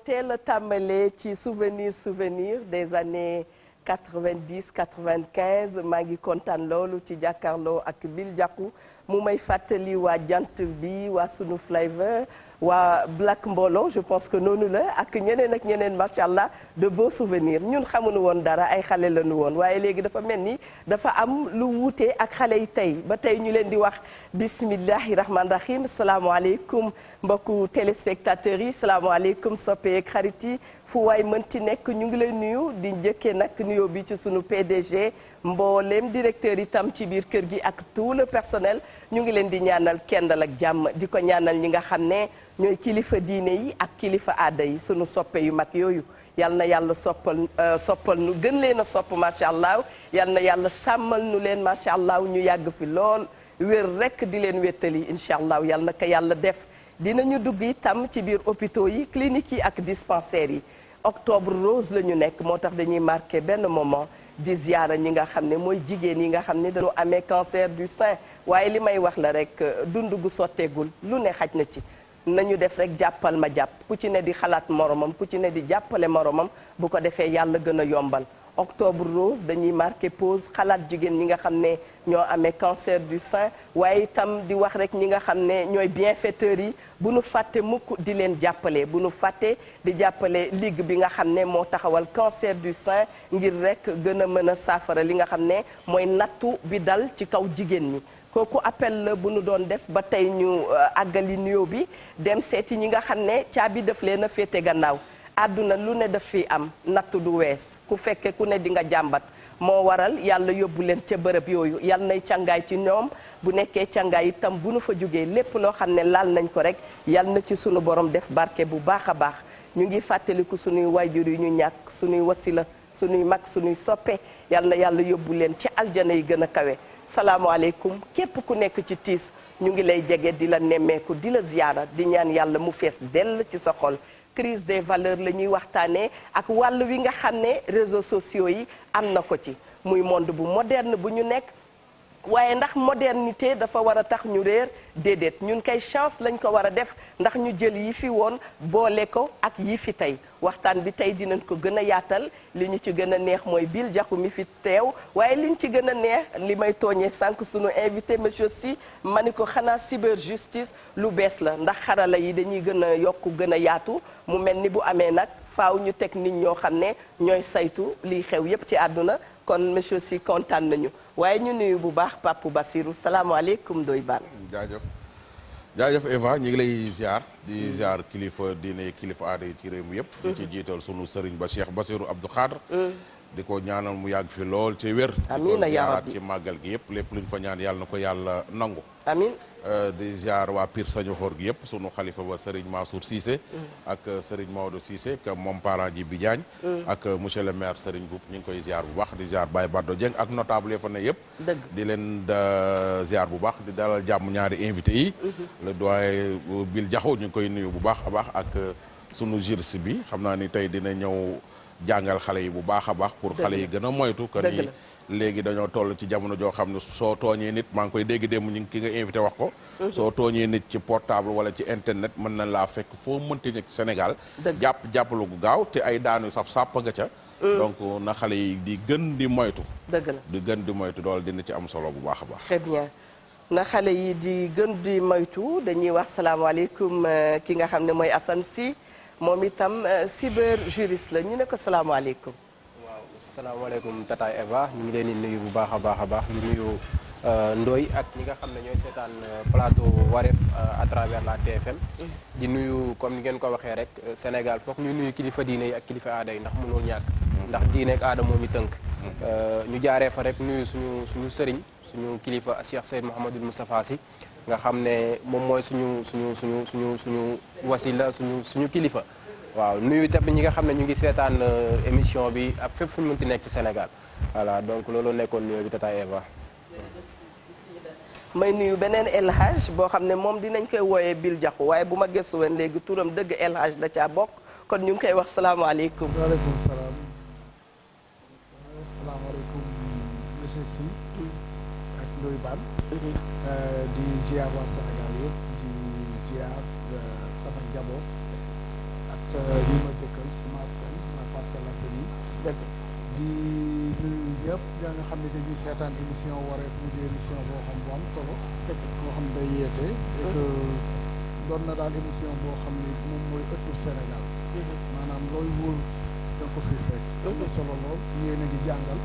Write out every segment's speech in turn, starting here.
teel a tàmbalee ci souvenir des années 90 95 maa ngi kontaan loolu ci jàkkaarloo ak Bill Diakhou mu may fàttali waa jant bi waa sunu flavor waa Black Mbolo je pense que noonu la ak ñeneen macha allah de beaux souvenirs ñun xamuñu woon dara ay xale lañu woon waaye léegi dafa mel ni dafa am lu wuute ak xale yi tey ba tey ñu leen di wax bismillahi rahmaani rahim salaamaaleykum mbokku téléspectateurs yi salaamaaleykum soppeek xarit yi fu waay mënti nekk ñu ngi lay nuyu di njëkkee nag nuyoo bi ci sunu PDG mbooleem directeur itam ci biir kër gi ak tout le personnel ñu ngi leen di ñaanal kendal ak jàmm di ko ñaanal ñi nga xam ne ñooy kilifa diine yi ak kilifa aada yi sunu soppe yu mag yooyu yal na yàlla soppal nu gën leen a sopp macha allah yal na yàlla sàmmal nu leen macha allah ñu yàgg fi lool wér rek di leen wéttali incha allah yal na ko yàlla def. dinañu dugg itam ci biir hôpitaux yi cliniques yi ak dispensaires yi octobre rose la ñu nekk moo tax dañuy marqué benn moment di ziara ñi nga xam ne mooy jigéen yi nga xam ne dañoo amee cancer du sein waaye li may wax la rek dund gu sotteegul lu ne xaj na ci nañu def rek jàppal ma jàpp ku ci ne di xalaat moromam ku ci ne di jàppale moromam bu ko defee yàlla gën a yombal octobre rose dañuy marqué pause xalaat jigéen ñi nga xam ne ñoo amee cancer du sein waaye itam di wax rek ñi nga xam ne ñooy bienfaiteurs yi bu nu fàtte mukk di leen jàppale bu nu fàtte di jàppale ligue bi nga xam ne moo taxawal cancer du sein ngir rek gën a mën a saafara li nga xam ne mooy nattu bi dal ci kaw jigéen ñi kooku appel la bu nu doon def ba tey ñu àggali nuyoo bi dem seeti ñi nga xam ne caabi daf leen a féete gannaaw àdduna lu ne daf fi am nattu du wees ku fekke ku ne di nga jàmbat moo waral yàlla yóbbu leen ca bërëb yooyu yal nay càngaay ci ñoom bu nekkee càngaay itam bu nu fa jógee lépp loo xam ne laal nañ ko rek yal na ci sunu borom def barke bu baax a baax ñu ngi fàttaliku sunuy waajur yi ñu ñàkk sunuy wasila sunuy mag sunuy soppe yal na yàlla yóbbu leen ci aljana yi gën a kawe salaamaaleykum képp ku nekk ci tiis ñu ngi lay jege di la nemmeeku di la ziyaara di ñaan yàlla mu fees dell ci sa xol crise des valeurs la ñuy waxtaanee ak wàll wi nga xam ne réseaux sociaux yi am na ko ci muy monde bu moderne bu ñu nekk waaye ndax modernité dafa war a tax ñu réer déedéet ñun kay chance lañ ko war a def ndax ñu jël yi fi woon boole ko ak yi fi tey waxtaan bi tey dinañ ko gën a yaatal li ñu ci gën a neex mooy Bill Diakhou mi fi teew waaye li ñu ci gën a neex li may tooñee sànq sunu invité monsieur Sy ma ni ko xanaa cyber justice lu bees la ndax xarala yi dañuy gën a yokk gën a yaatu mu mel ni bu amee nag faaw ñu teg nit ñoo xam ne ñooy saytu liy xew yépp ci àdduna kon monsieur Sy kontaan nañu waaye ñu nuyu bu baax Pape Bassirou salaamaaleykum Ndoye Bane. jaajëf Eva ñu ngi lay ziar di ziar kilifa diine kilifa aada yi ci réew mi yëpp. di ci jiital sunu sëriñ ba Cheikh Bassirou Abdou Khadre. di ko ñaanal mu yàgg fi lool ci wér. amiin yaa rabbi ci màggal gi yëpp lépp luñ fa ñaan yàlla na ko yàlla nangu. amiin di ziar waa Pire Sañoxor gi yëpp sunu xalifa ba Serigne Mansour Cissé. ak Serigne Maodo Cissé ak moom parent ji bi Diagne. ak monsieur le maire Serigne Boub ñu ngi koy ziar bu baax di ziar Baye Baddo Dieng ak notable yi fa ne yëpp. dëgg di leen ziar bu baax di dalal jàmm ñaari invité yi. le doyen Bill Diakhou ñu ngi koy nuyu bu baax a baax ak sunu juriste bi xam naa ni tey dina ñëw jàngal xale yi bu baax a baax. pour xale yi gën a moytu. que ni léegi dañoo toll ci jamono joo xam ne soo tooñee nit maa ngi koy dégg démb ñu ngi ki nga invité wax ko. soo tooñee nit ci portable wala ci internet mën na laa fekk foo mënti nekk Sénégal. jàppalu gu gaaw te ay daanu saf sàpp nga ca. donc na xale yi di gën di moytu. dëgg la di gën di moytu loolu dina ci am solo bu baax a baax. très bien na xale yi di gën di moytu dañuy wax salaamaaleykum ki nga xam ne mooy Assane Sy moom itam cyber juriste la ñu ne ko salaamaaleykum. salaamaaleykum tata Eva ñu ngi leen di nuyu bu baax a baax a baax di nuyu Ndoye ak ñi nga xam ne ñooy seetaan plateau Wareef à travers la TFM di nuyu comme ni ngeen ko waxee rek Sénégal foog ñu nuyu kilifa diine yi ak kilifa aada yi ndax mënul ñàkk ndax diine ak aada moom i tënk ñu jaaree fa rek nuyu suñu sëriñ suñu kilifa Cheikh Seyd Mouhamadul Moustapha Sy nga xam ne moom mooy suñu wasila suñu kilifa waaw nuyu tamit ñi nga xam ne ñu ngi seetaan émission bi ak fépp fu ñu mënti nekk ci Sénégal voilà donc loolu nekkoon nuyoo bi tata Eva. may nuyu beneen El Hadj boo xam ne moom dinañ koy wooyee Bill Diakhou waaye bu ma gëstu woon léegi turam dëgg El Hadj da caa bokk kon ñu ngi koy wax salaamaaleykum. waaleykum salaam. salaamaaleykum monsieur Sy ak Ndoye Bane. di ziar waa Sénégal yëpp di ziar sama njaboot. sa ñi ma dëkkal sama askan ma Parcelles Assainies di nuyu ñëpp ña nga xam ne dañuy seetaan émission Wareef mu di émission boo xam bu am solo boo xam day yeete et que doon na daal émission boo xam ne moom mooy ëttu Sénégal maanaam looy wóor da nga ko fi fekk am na solo lool yéen a ngi jàngal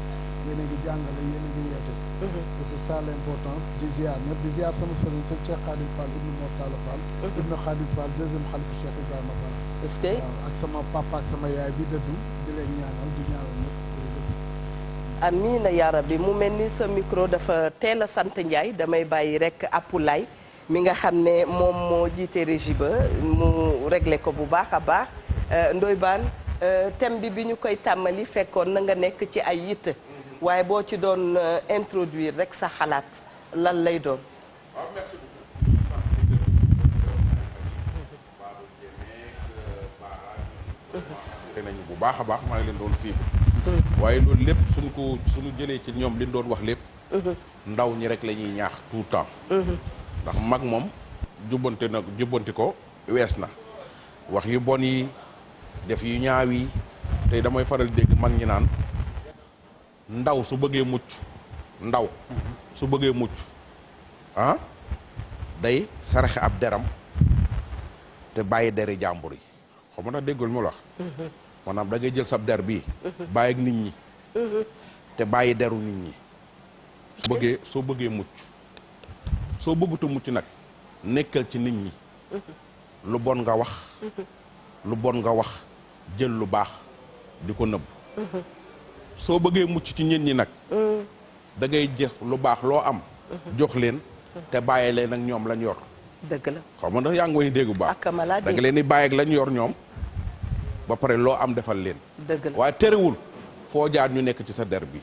yéen a ngi jàngale yéen a ngi yeete et c'est ça l'importance di ziar ñëpp di ziar sama sëriñ sëñ Cheikh Khadim Fall ibnu Mortala Fall ibnu Khadim Fall deuxième xalifu Cheikh Ibrahima Fall est-ce que waaw ak sama papa ak sama yaay bi dëddu di leen ñaanal di ñaanal ñëpp amiina yaa rabbi mu mel ni sa micro dafa teel a sant Ndiaye damay bàyyi rek Apulaay mi nga xam ne moom moo jiite régie ba mu réglé ko bu baax a baax Ndoye Bane thème bi ñu koy tàmmali fekkoon na nga nekk ci ay yitte waaye boo ci doon introduire rek sa xalaat lan lay doon. waaw merci beaucoup. nañu bu baax a baax maa ngi leen doon siibu. waaye loolu lépp suñu jëlee ci ñoom li ñu doon wax lépp. ndaw ñi rek la ñuy ñaax tout le temps. ndax mag moom jubbanti ko wees na. wax yu bon yi def yu ñaaw yi tey damay faral dégg mag ñi naan ndaw su bëggee mucc ndaw su bëggee mucc ah day saraxe ab deram te bàyyi deri jàmbur yi xam nga déggul mu wax maanaam da ngay jël sab der bii bàyyi ak nit ñi te bàyyi deru nit ñi soo bëggee mucc soo bëgguta mucc nag nekkal ci nit ñi lu bon nga wax jël lu baax di ko nëbb soo bëggee mucc ci nit ñi nag da ngay jëf lu baax loo am jox leen te bàyyi leen ak ñoom lañ yor dëgg la xaw ma ndax yaa ngi may dégg bu baax da nga leen di bàyyi ak lañ yor ñoom ba pare loo am defal leen dëgg la waaye terewul foo jaar ñu nekk ci sa der bi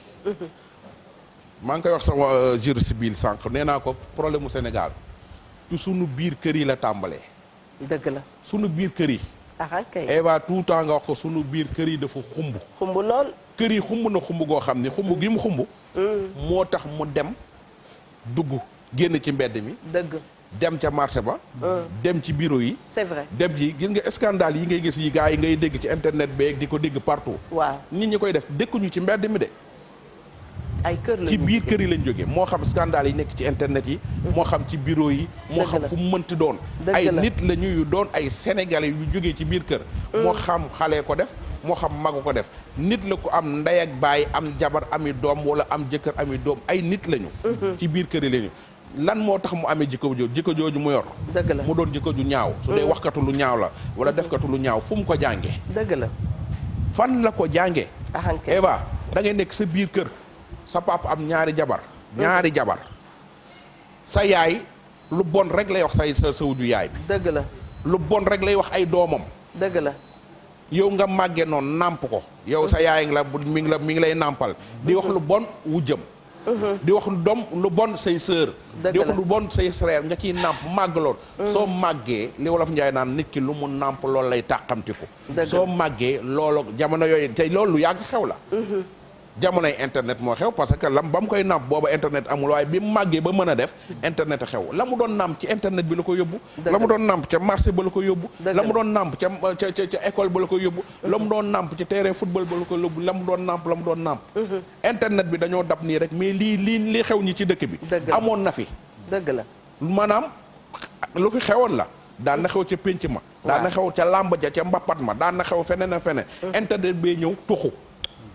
maa ngi koy wax sama juriste bil sànq nee naa ko problème mu Sénégal ci sunu biir kër yi la tàmbalee dëgg la sunu biir kër yi kay Eva tout le temps nga wax ko sunu biir kër yi dafa xumb lool kër yi xumb na xumb goo xam ne xumb gi mu xumb moo tax mu dem dugg génn ci mbedd mi dëgg dem ca marché ba dem ci bureau yi c'est vrai dem ci gis nga scandale yi ngay gis yi gars yi ngay dégg ci internet beeg di ko dégg partout waaw nit ñi koy def dëkkuñu ci mbedd mi de ay kër la ci biir kër yi lañ jógee moo xam scandale yi nekk ci internet yi moo xam ci bureau yi moo xam fu mu mënti doon ay nit la ñuy doon ay sénégalais yu jógee ci biir kër moo xam xale ko def moo xam magu ko def nit la ko am ndey ak baay am jabar ami doom wala am jëkkër ami doom ay nit lañu ci biir kër yi lañu lan moo tax mu amee jikko jooju mu yor dëgg la mu doon jikko ju ñaaw su dee waxkatu lu ñaaw la wala defkatu lu ñaaw fu mu ko jàngee dëgg la fan la ko jàngee Eva da ngay nekk sa biir kër sa papa am ñaari jabar sa yaay lu bon rek lay wax sa wuju yaay bi dëgg la lu bon rek lay wax ay doomam dëgg la yow nga màggee noonu nàmp ko yow sa yaay ngi la mi ngi lay nàmpal di wax lu bon wujjam di wax lu bon say sœur di wax lu bon say frère nga ciy nàmp màgg lool soo màggee li wolof njaay naan nit ki lu mu nàmp loolu lay tàqamtiku soo màggee loolu jamono yooyu tey loolu lu yàgg xew la jamonoy internet moo xew parce que lam ba mu koy nàmp booba internet amul waaye bi mu màggee ba mën a def internet a xew la mu doon nàmp ci internet bi la ko yóbbu la mu doon nàmp ca marché ba la ko yóbbu la mu doon nàmp ca école ba la ko yóbbu la mu doon nàmp ci terrain football ba la ko yóbbu la mu doon nàmp internet bi dañoo dab nii rek mais lii xew ñi ci dëkk bi amoon na fi dëgg la maanaam lu fi xewoon la daan na xew ca pénc ma daan na xew ca làmb ja ca mbappat ma daan na xew feneen a feneen internet bee ñëw tuxu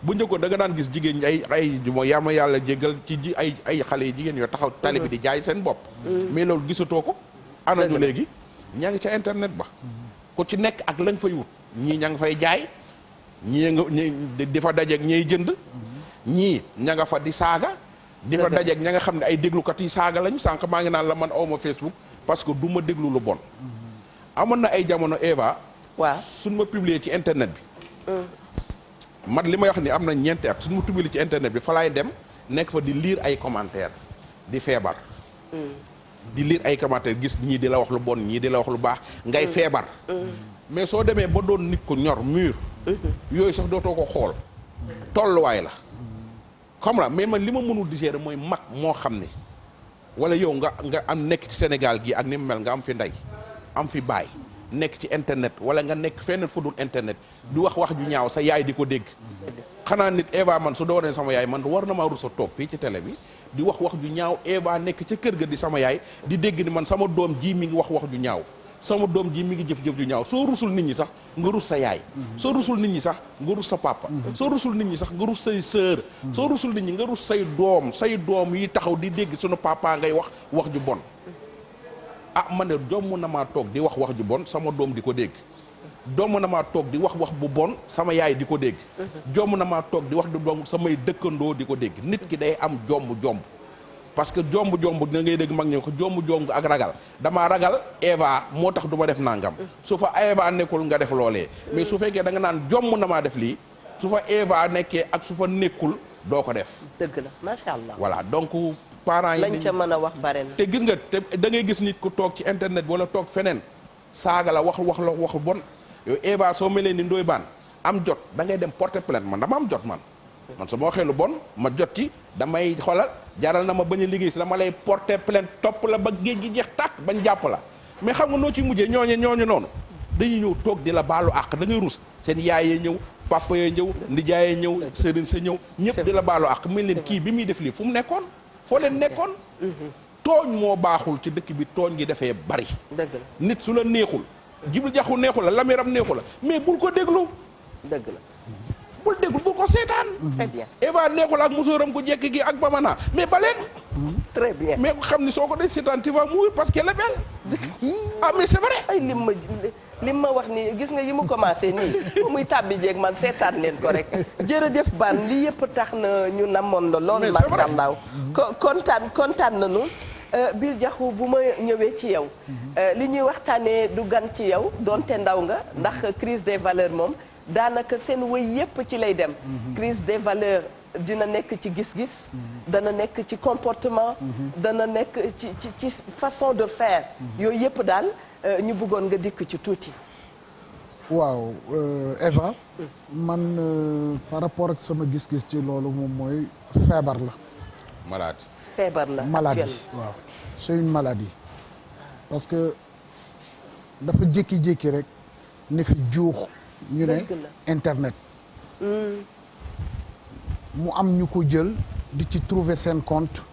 bu njëkkoon da nga daan gis jigéen ñi ay moo yaama yàlla jégal ci ay xale yi jigéen yoo taxaw tali bi di jaay seen bopp mais loolu gisatoo ko anañu léegi ñaa ngi ca internet ba ku ci nekk ak lañ fay wut ñii ña nga fay jaay ñii nga di fa dajeeg ñay jënd ñii ña nga fa di saaga di fa dajeeg ña nga xam ne ay déglukat yi saaga lañu sànq maa ngi naan la man awma Facebook parce que du ma déglu lu bon amoon na ay jamono Eva waaw suñ ma publier ci internet bi man li may wax ni am na ñeenti at suñu ma publier ci internet bi fa laay dem nekk fa di lire ay commentaires di feebar di lire ay commentaires gis ñii di la wax lu bon ñii di la wax lu baax ngay feebar mais soo demee ba doon nit ku ñor mûr yooyu sax dootoo ko xool tolluwaay la xam nga mais man li ma mënul digérer mooy mag moo xam ne wala yow nga am nekk ci Sénégal gi ak ni mu mel nga am fi ndey am fi baay nekk ci internet wala nga nekk feneen fu dul internet di wax ju ñaaw sa yaay di ko dégg xanaa nit Eva man su doonee sama yaay man war na maa rusa toog fii ci télé bi di wax ju ñaaw Eva nekk ca kër ga di sama yaay di dégg ni man sama doom ji mi ngi wax ju ñaaw sama doom ji mi ngi jëf-jëf ju ñaaw soo rusul nit ñi sax nga rus sa yaay soo rusul nit ñi sax nga rus sa papa soo rusul nit ñi sax nga rus say sœur soo rusul nit ñi nga rus say doom yi taxaw di dégg sunu papa ngay wax ju bon man de jomm na maa toog di wax ju bon sama doom di ko dégg jomm na maa toog di wax bu bon sama yaay di ko dégg jomm na maa toog di wax du bon samay dëkkandoo di ko dégg nit ki day am jomb parce que jomb da ngay dégg mag ñoo ko jomb ak ragal damaa ragal Eva moo tax du ma def nangam su fa Eva nekkul nga def loolee mais su fekkee da nga naan jomm na maa def lii su fa Eva nekkee ak su fa nekkul doo ko def dëgg la macha allah voilà donc parents yi lañ ca mën a wax bare na te gis nga te da ngay gis nit ku toog ci internet wala toog feneen saaga la wax bon yow Eva soo melee ni Ndoye Bane am jot da ngay dem porter plainte man dama am jot man su ma waxee lu bon ma jot ci damay xoolal jaral na ma bañ a liggéey si dama lay porter plainte topp la ba géej gi jeex tàkk bañ jàpp la mais xam nga noo ci mujjee ñooñu noonu dañuy ñëw toog di la baalu àq da ngay rus seen yaay yee ñëw papa yee ñëw ndijaay yee ñëw sëriñ sa ñëw ñëpp di la baalu àq mel leen kii bi muy def lii fu mu nekkoon foo leen nekkoon tooñ moo baaxul ci dëkk bi tooñ gi dafee bari dëgg la nit su la neexul Jibril Jaxu neexu la lamiram neexu la mais bul ko déglu dëgg la bul déglu bul ko seetaan très bien Eva neexul ak musóoram ko jekk gi ak bamana mais baleen très bien mais xam ni soo ko dee seetaan tu vas mourir parce qu'elle est belle mais c'est vrai ay lim ma wax ni gis nga yi mu commencé nii muy tàbbi jeeg man seetaan leen ko rek jërëjëf Ban li yëpp tax na ñu namoon la lool macha allah kontaan nañu Bill Diakhou bu ma ñëwee ci yow li ñuy waxtaanee du gan ci yow donte ndaw nga ndax crise des valeurs moom daanaka seen wëy yépp ci lay dem crise des valeurs dina nekk ci gis-gis dana nekk ci comportement dana nekk ci façon de faire yooyu yépp daal ñu bëggoon nga dikk ci tuuti waaw Eva man par rapport ak sama gis-gis ci loolu moom mooy feebar la maladie waaw c'est une maladie parce que dafa jékki-jékki rek ne fi juux ñu ne internet mu am ñu ko jël di ci trouver seen compte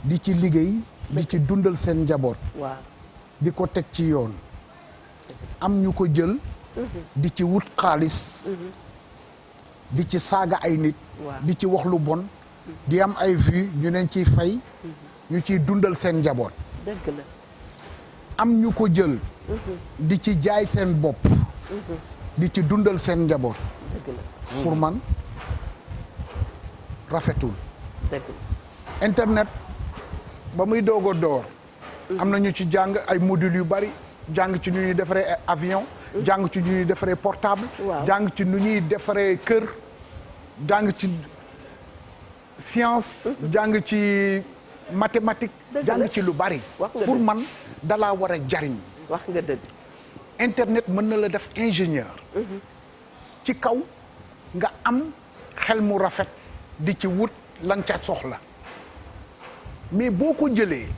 di ci liggéey di ci dundal seen njaboot di ko teg ci yoon am ñu ko jël di ci wut xaalis di ci saaga ay nit di ci wax lu bon di am ay vues ñu leen ciy fay ñu ciy dundal seen njaboot dëgg la am ñu ko jël di ci jaay seen bopp di ci dundal seen njaboot pour man rafetul internet ba muy doog a door am na ñu ci jàng ay modules yu bari jàng ci nu ñuy defaree avion jàng ci nu ñuy defaree portable jàng ci nu ñuy defaree kër jàng ci science jàng ci mathématique jàng ci lu bari pour man dalaa war a jariñ wax nga dëgg internet mën na la def ingénieur ci kaw nga am xel mu rafet di ci wut lan ca soxla mais boo ko jëlee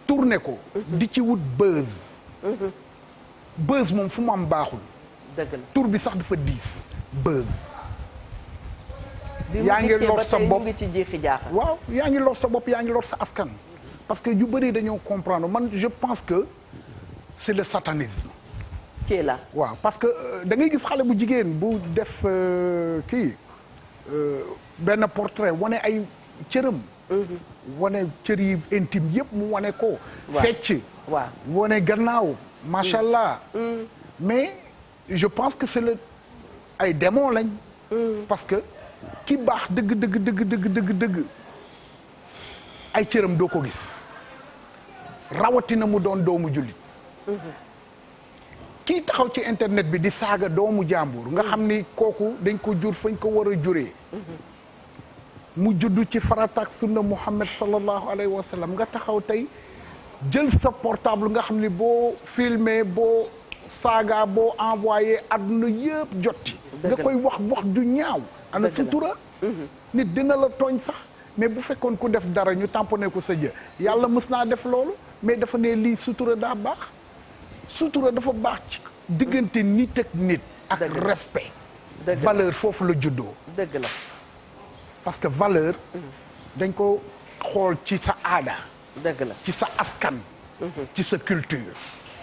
tourné ko di ci wut buzz moom fu mu am baaxul dëgg la tur bi sax dafa diis buzz yaa ngi lor sa bopp ngi ci jeexi jaaxa waaw yaa ngi lor sa bopp yaa ngi lor sa askan parce que yu bëri dañoo comprendre man je pense que c'est le satanisme qui est là waaw parce que da ngay gis xale bu jigéen bu def benn portrait wane ay cëram wane cër yi intime yëpp mu wane ko fecc waaw wane gannaaw macha allah mais je pense que c'est le ay démon lañ parce que ki baax dëgg ay cëram doo ko gis rawatina mu doon doomu jullit kii taxaw ci internet bi di saaga doomu jàmbur nga xam ni kooku dañ ko jur fañ ko war a juree mu juddu ci farataak sunna Muhammad sallallahu alayhi wa sallam nga taxaw tey jël sa portable nga xam ni boo filmé boo saaga boo envoyé àdduna yëpp jotti nga koy wax ju ñaaw ana sutura nit dina la tooñ sax mais bu fekkoon ku def dara ñu tamponné ko sa jë yàlla mës naa def loolu mais dafa ne lii sutura daa baax sutura dafa baax ci diggante nit ak nit ak respect valeur foofu la juddoo dëgg la parce que valeur dañ ko xool ci sa aada dëgg la ci sa askan ci sa culture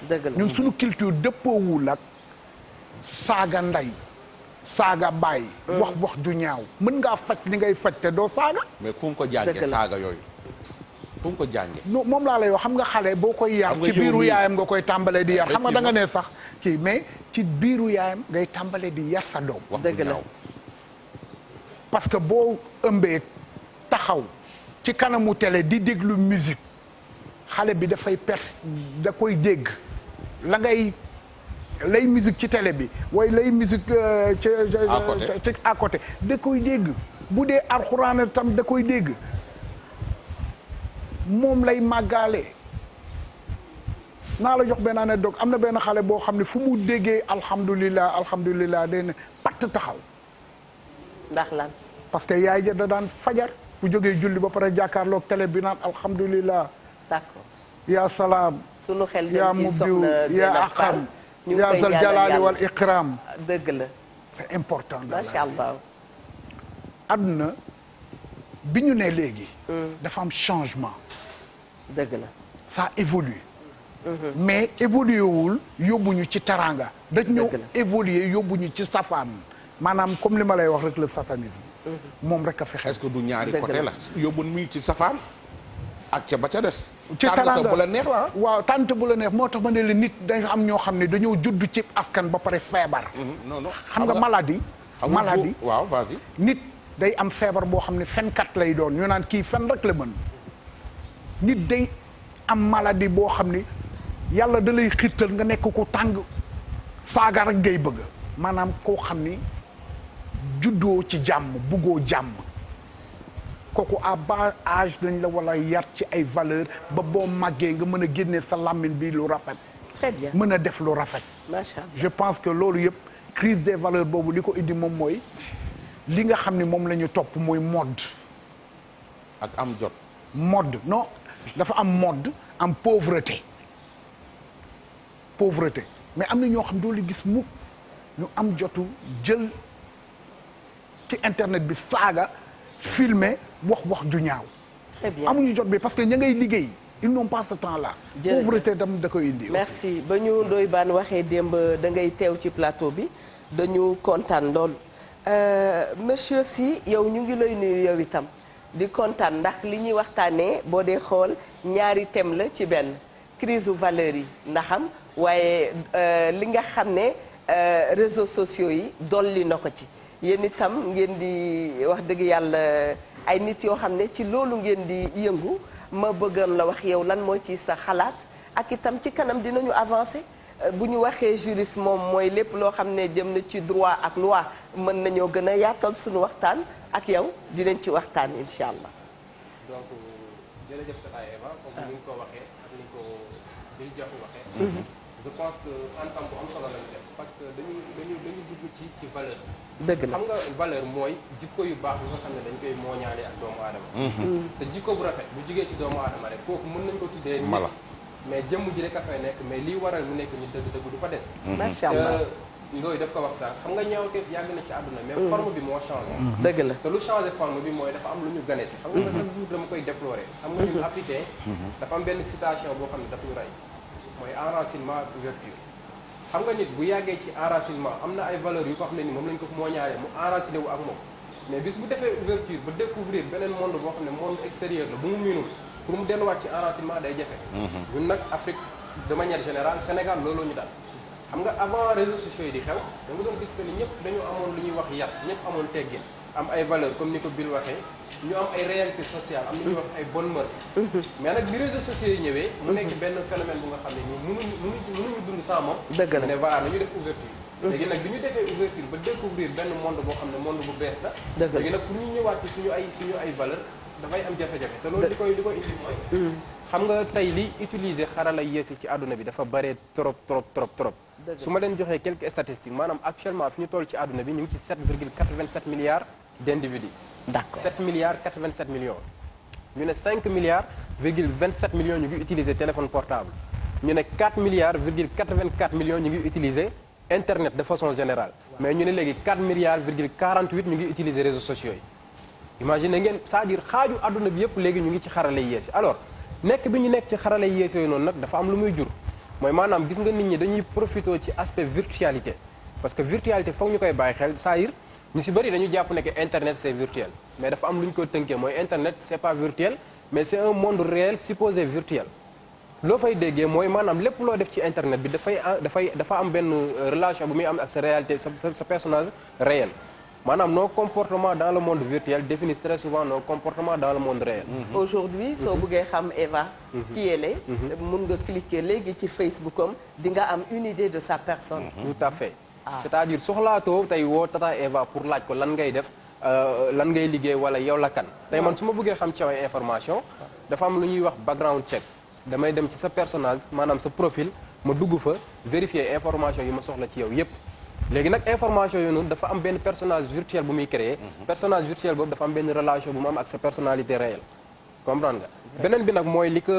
dëgg la ñun suñu culture dëppoowul ak saaga ndey saaga baay wax du ñaaw mën ngaa faj li ngay faj te doo saaga mais fu mu ko jàngee saaga yooyu fu mu ko jàngee non moom laa lay wax xam nga xale boo koy yar ci biiru yaayam nga koy tàmbalee di yar xam nga da nga ne sax kii mais ci biiru yaayam ngay tàmbalee di yar sa doom dëgg la parce que boo ëmbee taxaw ci kanamu télé di déglu musique xale bi dafay da koy dégg la ngay lay musique ci télé bi way lay musique ci à côté da koy dégg bu dee alxuraan tam da koy dégg moom lay màggaale naa la jox benn anecdote am na benn xale boo xam ne fu mu déggee alhamdulilah day ne patt taxaw ndax lan parce que yaay ja da daan fajar bu jógee julli ba pare jàkkaarloog télé bi naan alhamdulilah d'accord yaa salaam sunu xel yaa dem ci mubdiw soxna yaa aqam yaa zal jalaali wal ikram dëgg la c'est important macha allah àdduna bi ñu ne léegi dafa am changement dëgg la ça évolue mais évolué wul yóbbuñu ci taranga dañ ñëw évoluer yóbbuñu ci safaan maanaam comme li ma lay wax rek le satanisme moom rek a fexe est-ce que du ñaari côté la yóbbu mi ci safaan ak ca ba ca des ci taranga bu la neex la waaw tànt bu la neex moo tax ma ne la nit dañ am ñoo xam ne dañoo judd ci askan ba pare feebar non non xam nga maladie waaw vas-y nit day am feebar boo xam ne fenkat lay doon ñu naan kii fen rek la mën nit day am maladie boo xam ni yàlla da lay xiirtal nga nekk ko tàng saaga rek ngay bëgg maanaam koo xam ni juddoo ci jàmm buggoo jàmm kooku à bas âge dañ la wala yar ci ay valeur ba boo màggee nga mën a génne sa làmmiñ bi lu rafet très bien mën a def lu rafet macha allah je pense que loolu yëpp crise des valeurs boobu li ko indi moom mooy li nga xam ni moom la ñu topp mooy mode ak am jot mode non dafa am mode am pauvreté mais am na ñoo xam doo li gis mukk ñu am jotu jël ci internet bi saaga filmer wax ju ñaaw très bien amuñu jot bi parce que ña ngay liggéey ils n'ont pas ce temps là pauvreté tam da koy indi merci ba ñu Ndoye Bane waxee démb da ngay teew ci plateau bi dañu kontaan lool monsieur Sy yow ñu ngi lay nuyu yow itam di kontaan ndax li ñuy waxtaanee boo dee xool ñaari thème la ci benn crise u valeurs yi ndaxam waaye li nga xam ne réseaux sociaux yi dolli na ko ci yéen itam ngeen di wax dëgg yàlla ay nit yoo xam ne ci loolu ngeen di yëngu ma bëggoon la wax yow lan moo ci sa xalaat ak itam ci kanam dinañu avancer bu ñu waxee juriste moom mooy lépp loo xam ne jëm na ci droit ak loi mën nañoo gën a yaatal suñu waxtaan ak yow dinañ ci waxtaan incha allah. donc jërëjëf Tata Eva comme ni nga ko waxee ak ni ko Bill Diakhou waxee. je pense que en tant que am solo lañu def parce que dañu dugg ci valeur. dëgg la xam nga valeur mooy jikko yu baax yi nga xam ne dañ koy mooñaale ak doomu aadama. te jikko bu rafet bu jugee ci doomu aadama rek kooku mën nañ ko tuddee mala mais jëmm ji rek a fay nekk mais lii waral mu nekk ñu dëgg-dëgg du fa des. macha allah Ndoye daf ko wax sax xam nga ñaawteef yàgg na ci àdduna mais forme bi moo changé. dëgg la te lu changé forme bi mooy dafa am lu ñu gane si. xam nga chaque jour dama koy déplorer. xam nga ñun africain dafa am benn citation boo xam ne daf ñu rey mooy enracinement ak ouverture xam nga nit bu yàggee ci enracinement am na ay valeurs yu ko xam ne ni moom lañ ko moo ñaaree mu enraciné wu ak moom mais bis bu defee ouverture ba découvrir beneen monde boo xam ne monde extérieur la bu mu miinul pour mu delluwaat ci enracinement day jafe. ñun nag Afrique de manière générale Sénégal looloo ñu daal xam nga avant réseaux sociaux yi di xew da nga doon gis que ni ñëpp dañu amoon lu ñuy wax yar ñëpp amoon teggin am ay valeurs comme ni ko Bill waxee ñu am ay réalité sociale am na ñuy wax ay bonnes mœurs mais nag bi réseaux sociaux yi ñëwee mu nekk benn phénomène bu nga xam ne nii mënuñu dund sans moom dëgg la ne voilà nañu def ouverture léegi nag bi ñu defee ouverture ba découvrir benn monde boo xam ne monde bu bees la léegi nag pour ñu ñëwaat ci suñu ay valeurs dafay am jafe-jafe te loolu li koy indi mooy xam nga tey li utiliser xarala yees yi ci àdduna bi dafa bare trop su ma leen joxee quelques statistiques maanaam actuellement fi ñu toll ci àdduna bi ñu ngi ci 7,87 milliards d'individus. D'accord. 7 milliards 87 millions. ñu ne 5 milliards virgule 27 millions ñu ngi utiliser téléphone portable. ñu ne 4 milliards virgule 84 millions ñu ngi utiliser internet de façon générale. mais ñu ne léegi 4 milliards virgule 48 ñu ngi utiliser réseaux sociaux yi. imagine ngeen c'est-à-dire xaaju àdduna bi yëpp léegi ñu ngi ci xarale yees yi alors nekk bi ñu nekk ci xarale yees yooyu noonu nag dafa am lu muy jur mooy maanaam gis nga nit ñi dañuy profité ci aspect virtualité parce que virtualité foog ñu koy bàyyi xel c'est-à-dire ñu si bëri dañu jàpp ne que internet c'est virtuel mais dafa am lu ñu ko tënkee mooy internet c'est pas virtuel mais c'est un monde réel supposé virtuel loo fay déggee mooy maanaam lépp loo def ci internet bi dafa am benn relation bu muy am ak sa réalité sa personnage réel maanaam nos comportements dans le monde virtuel définissent très souvent nos comportements dans le monde réel. Aujourd'hui soo bëggee xam Eva. qui elle est. mun nga cliquer léegi ci Facebook am di nga am une idée de sa personne. Tout à fait. C'est-à-dire soxlaatoo tey woo Tata Eva pour laaj ko lan ngay def lan ngay liggéey wala yow la kan. tey man su ma bëggee xam ci ay information dafa am lu ñuy wax background check damay dem ci sa personnage maanaam sa profil ma dugg fa vérifier information yi ma soxla ci yow yépp léegi nag information yooyu noonu dafa am benn personnage virtuel bu muy créer personnage virtuel boobu dafa am benn relation bu mu am ak sa personnalité réelle comprendre nga beneen bi nag mooy li ko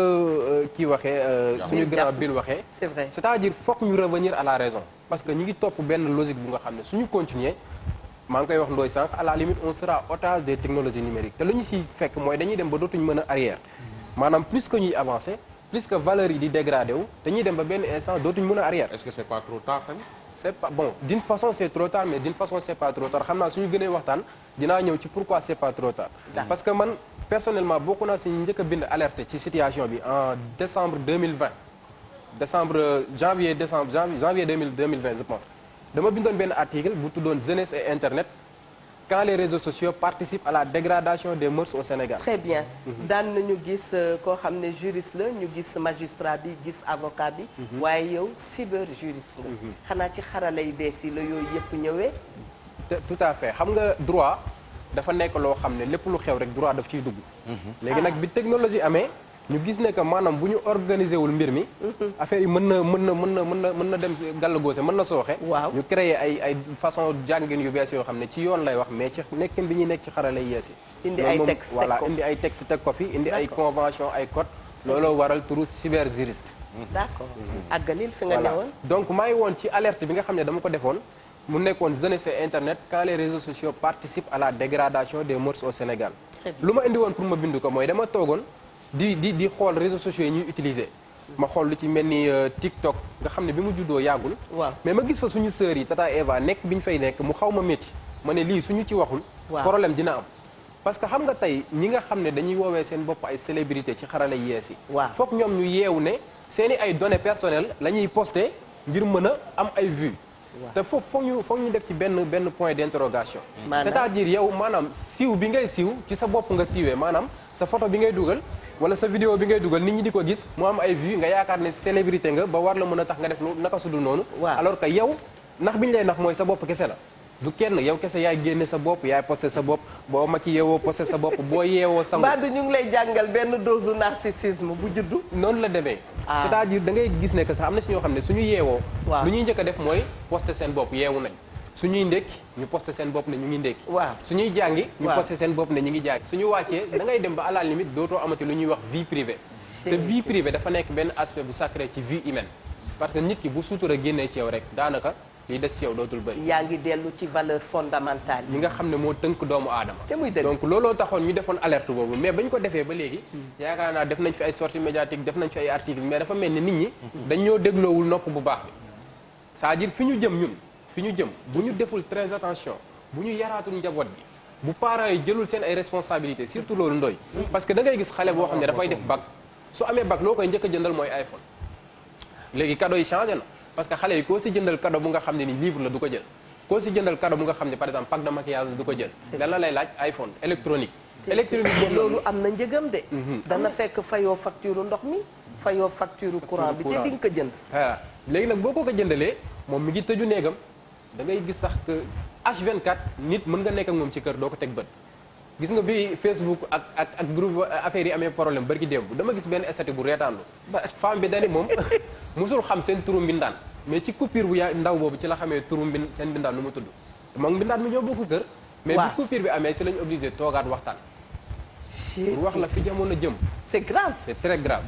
kii waxee suñu grand Bill waxee c'est vrai c'est-à-dire faut que ñu revenir à la raison parce que ñu ngi topp benn logique bu nga xam ne suñu continuer maa ngi koy wax ndooy sànq à la limite on sera otage des technologies numériques te lu ñu si fekk mooy dañuy dem ba dootuñ mën a arrière maanaam plus que ñuy avancer plus que valeurs yi di dégradé wu dañuy dem ba benn instant dootuñ mën a arrière. Est-ce que c'est pas trop tard tamit. c'est pas bon d'une façon c'est trop tard mais d'une façon c'est pas trop tard xam naa suñu gënee waxtaan dinaa ñëw ci pourquoi c'est pas trop tard. parce que man personnellement bokk naa si njëkk a bind alerte ci situation bi en décembre 2020 janvier 2020 je pense dama bindoon benn article bu tuddoon jeunesse et internet quand les réseaux sociaux participent à la dégradation des mœurs au Sénégal. très bien daan nañu gis koo xam ne juriste la ñu gis magistrat bi gis avocat bi waaye yow cyber juriste la xanaa ci xarala yu bees yi la yooyu yëpp ñëwee tout à fait xam nga droit dafa nekk loo xam ne lépp lu xew rek droit daf ciy dugg léegi nag bi technologie amee ñu gis ne que maanaam bu ñu organiser wul mbir mi affaire yi mën na dem gàllagoose mën na sooxe waaw ñu créer ay façon jàngin yu bees yoo xam ne ci yoon lay wax mais ci nekkin bi ñuy nekk ci xarala yees yi indi ay texte voilà indi ay texte teg ko fi indi ay convention ay code looloo waral turu cyber juriste d'accord àggalil fi nga newoon donc maa ngi woon ci alerte bi nga xam ne dama ko defoon mu nekkoon jeunesse et internet quand les réseaux sociaux participent à la dégradation des mœurs au Sénégal lu ma indi woon pour ma bind ko mooy dama toogoon di xool réseaux sociaux yi ñuy utiliser ma xool lu ci mel ni TikTok nga xam ne bi mu juddoo yàggul waaw mais ma gis fa suñu sœurs yi Tata Eva nekk bi ñu fay nekk mu xaw ma métti ma ne lii suñu ci waxul problème dina am parce que xam nga tey ñi nga xam ne dañuy woowee seen bopp ay célébrité ci xarala yees yi foog ñoom ñu yeewu ne seeni ay données personnelles la ñuy poster ngir mën a am ay vues te foofu foog ñu def ci benn point d'interrogation c'est-à-dire yow maanaam siiw bi ngay siiw ci sa bopp nga siiwee maanaam sa photo bi ngay dugal wala sa vidéo bi ngay dugal nit ñi di ko gis mu am ay vues nga yaakaar ne célébrité nga ba war la mën a tax nga def lu naka sudul noonu alors que yow nax bi ñu lay nax mooy sa bopp kese la du kenn yow kese yaay génne sa bopp yaay posté sa bopp boo ma ci yeewoo posté sa bopp boo yeewoo sangu mbaa du ñu ngi lay jàngal benn dose narcissisme bu juddu noonu la demee c'est-à-dire da ngay gis ne que sax am na si ñoo xam ne suñu yeewoo lu ñuy njëkk a def mooy posté seen bopp yeewu nañ suñuy ndékki ñu posté seen bopp ne ñu ngi ndékki suñuy jàngi ñu posté seen bopp ne ñu ngi jàngi suñu wàccee da ngay dem ba à la limite dootoo amati lu ñuy wax vie privée te vie privée dafa nekk benn aspect bu sacré ci vie humaine parce que nit ki bu suutura génnee ci yow rek daanaka liy des ci yow dootul bëri yaa ngi dellu ci valeur fondamentale yi nga xam ne moo tënk doomu aadama te muy dëgg donc looloo taxoon ñu defoon alerte boobu mais bañ ko defee ba léegi yaakaar naa def nañ fi ay sorties médiatiques def nañ fi ay articles mais dafa mel ni nit ñi dañ ñoo dégloowul nopp bu baax bi c'est-à-dire fi ñu jëm ñun fi ñu jëm bu ñu deful très attention bu ñu yaraatul njaboot bi bu parents yi jëlul seen ay responsabilités surtout loolu ndoy parce que da ngay gis xale boo xam ne dafay def bac su amee bac loo koy njëkk a jëndal mooy iPhone léegi cadeau yi changé na parce que xale yi koo si jëndal cadeau bu nga xam ne ni livre la du ko jël koo si jëndal cadeau bu nga xam ne par exemple pack de maquillage la du ko jël lan la lay laaj iPhone électronique boobu loolu am na njëgam de dana fekk fayoo facture ndox mi fayoo facture courant bi te di nga ko jënd voilà léegi nag boo ko jëndalee moom mi ngi tëju néegam da ngay gis sax que H24 nit mën nga nekk ak moom ci kër doo ko teg bët gis nga bi Facebook ak groupe affaire yi amee problème barki démb dama gis benn esthétique bu reetaanlu femme bi dani moom musul xam seen turu mbindaan mais ci coupure bu ndaw boobu ci la xamee turu seen mbindaan nu mu tudd moom mbindaan mi ñoo bokk kër mais bi coupure bi amee si lañ obligé toogaat waxtaan. pour wax la fi jamono jëm. c'est grave. c'est très grave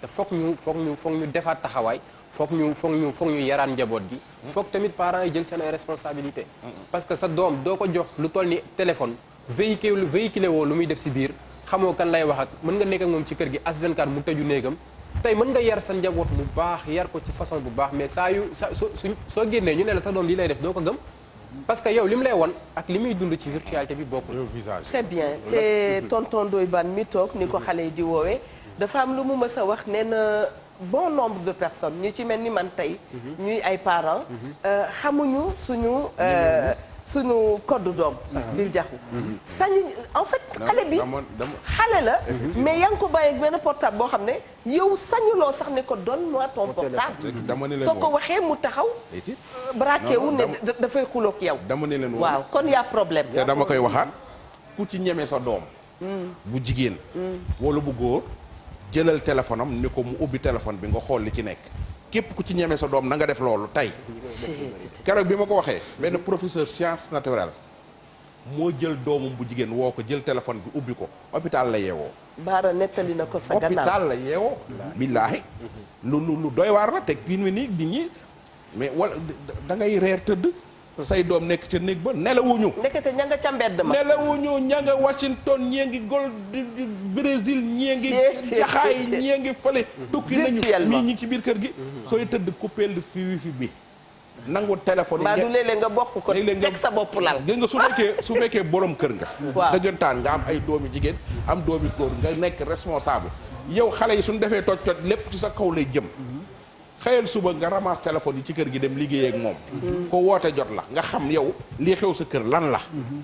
te foog ñu defaat taxawaay foog ñu yaraan njaboot gi. foog tamit parents yi jël seen ay responsabilité parce que sa doom doo ko jox lu toll ni téléphone véhiculé woo lu muy def si biir xamoo kan lay wax ak mën nga nekk ak moom ci kër gi H24 mu tëju néegam tey mën nga yar sa njaboot mu baax yar ko ci façon bu baax mais soo génnee ñu ne la sa doom lii lay def doo ko gëm. parce que yow li mu lay won ak li muy dund ci virtualité bi bokkul. très bien te tonton Ndoye Bane mi toog ni ko xale yi di woowee dafa am lu mu mës a wax nee na bon nombre de personnes ñu ci mel ni man tey. ñuy ay parents. xamuñu suñu code doom. Bil Diakhou sañu en fait xale bi xale la. mais yaa ngi ko bàyyi ak benn portable boo xam ne yow sañuloo sax ne ko donne-moi ton portable. soo ko waxee mu taxaw. braqué wu ne dafay xuloog yow. dama ne leen waaw kon y a problème. te dama koy waxaat ku ci ñeme sa doom. bu jigéen. wala bu góor jëlal téléphone am ni ko mu ubbi téléphone bi nga xool li ci nekk. képp ku ci ñeme sa doom na nga def loolu tey. keroog bi ma ko waxee benn professeur science naturelle moo jël doomam bu jigéen woo ko jël téléphone bi ubbi ko hôpital la yeewoo. Baara nettali na ko sa gannaaw hôpital la yeewoo. billaahi lu doy waar la teg fii nii nit ñi mais wala da ngay reer tëdd say doom nekk ca néeg ba nelawuñu. nekkate ña nga ca mbedd ma. nelawuñu ña nga Washington ñii ngi Gol Brésil ñii ngi jaxaay ñii ngi fële. tukki nañu mii ñi ci biir kër gi. sooy tëdd coupé fi wifi bi. nangu téléphone yi. mbaa du léeg-léeg nga bokk ko teg sa bopp lal. gis nga su fekkee borom kër nga. waaw dëggantaan nga am ay doomi jigéen am doomi góor nga nekk responsable. yow xale yi suñu defee toj lépp ci sa kaw lay jëm. xëyal suba nga ramasse téléphone yi ci kër gi dem liggéey ak moom. ko woote jot la nga xam yow lii xew sa kër lan la.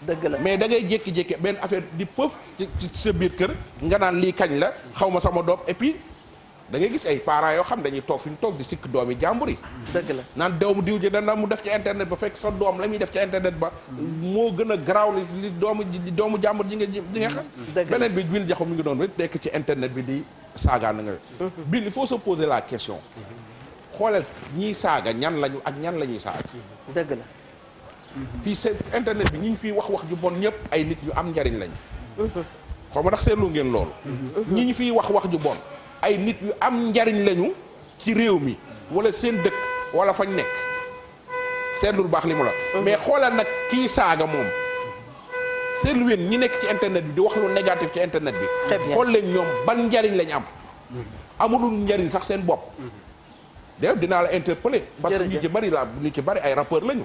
dëgg la mais da ngay jékki-jékki benn affaire di pëf ci sa biir kër nga naan lii kañ la xaw ma sama doom et puis da ngay gis ay parents yoo xam dañuy toog fi ñu toog di sikk doomi jàmbur yi. dëgg la naan doomu diw ji dana mu def ci internet ba fekk sa doom la muy def ci internet ba. moo gën a garaaw li doomu jàmbur ji nga xas. beneen bi Bil Diakhou mi ngi doon rek nekk ci internet bi di saagaan na nga. Bil il faut se poser la question. xoolal ñiy saaga ñan lañu ak ñan la ñuy saaga. dëgg la. fii seen internet bi ñi ñu fiy wax ju bon ñëpp ay nit yu am njariñ lañu. xaw ma ndax seetlu ngeen loolu. ñi ñu fiy wax ju bon ay nit yu am njariñ lañu ci réew mi wala seen dëkk wala fañ nekk seetlul baax li mu la. mais xoolal nag kii saaga moom seetlu ween ñi nekk ci internet bi di wax lu négatif ci internet bi. xool leen ñoom ban njariñ lañ am. amulul njariñ sax seen bopp. déw dinaa la interpeller parce que ñu ci bari ay rappeur lañu.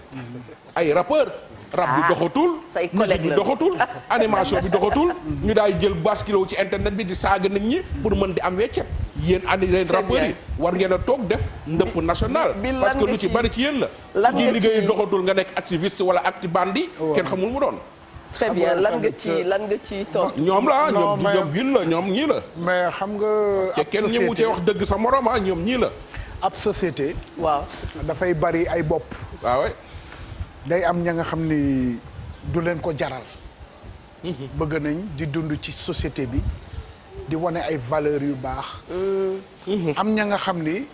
ay rappeur rap bi doxatul. say collègue musique bi doxatul animation bi doxatul. ñu daay jël basculé ci internet bi di saaga nit ñi pour mën di am weccet. yéen rappeurs yi war ngeen a toog def ndëpp national. parce que lu ci bari ci yéen la. lan nga ci liggéey doxatul nga nekk activiste wala actibandi. kenn xamul mu doon. très bien lan nga ci toog. ñoom la ñoom Bil la ñoom ñii la. mais xam nga. te kenn ñëmu cee wax dëgg sa morom ñoom ñii la. ab société. waaw dafay bari ay bopp. waaw. day am ña nga xam ni du leen ko jaral. bëgg nañ di dund ci société bi di wane ay valeurs yu baax. am ña nga xam ni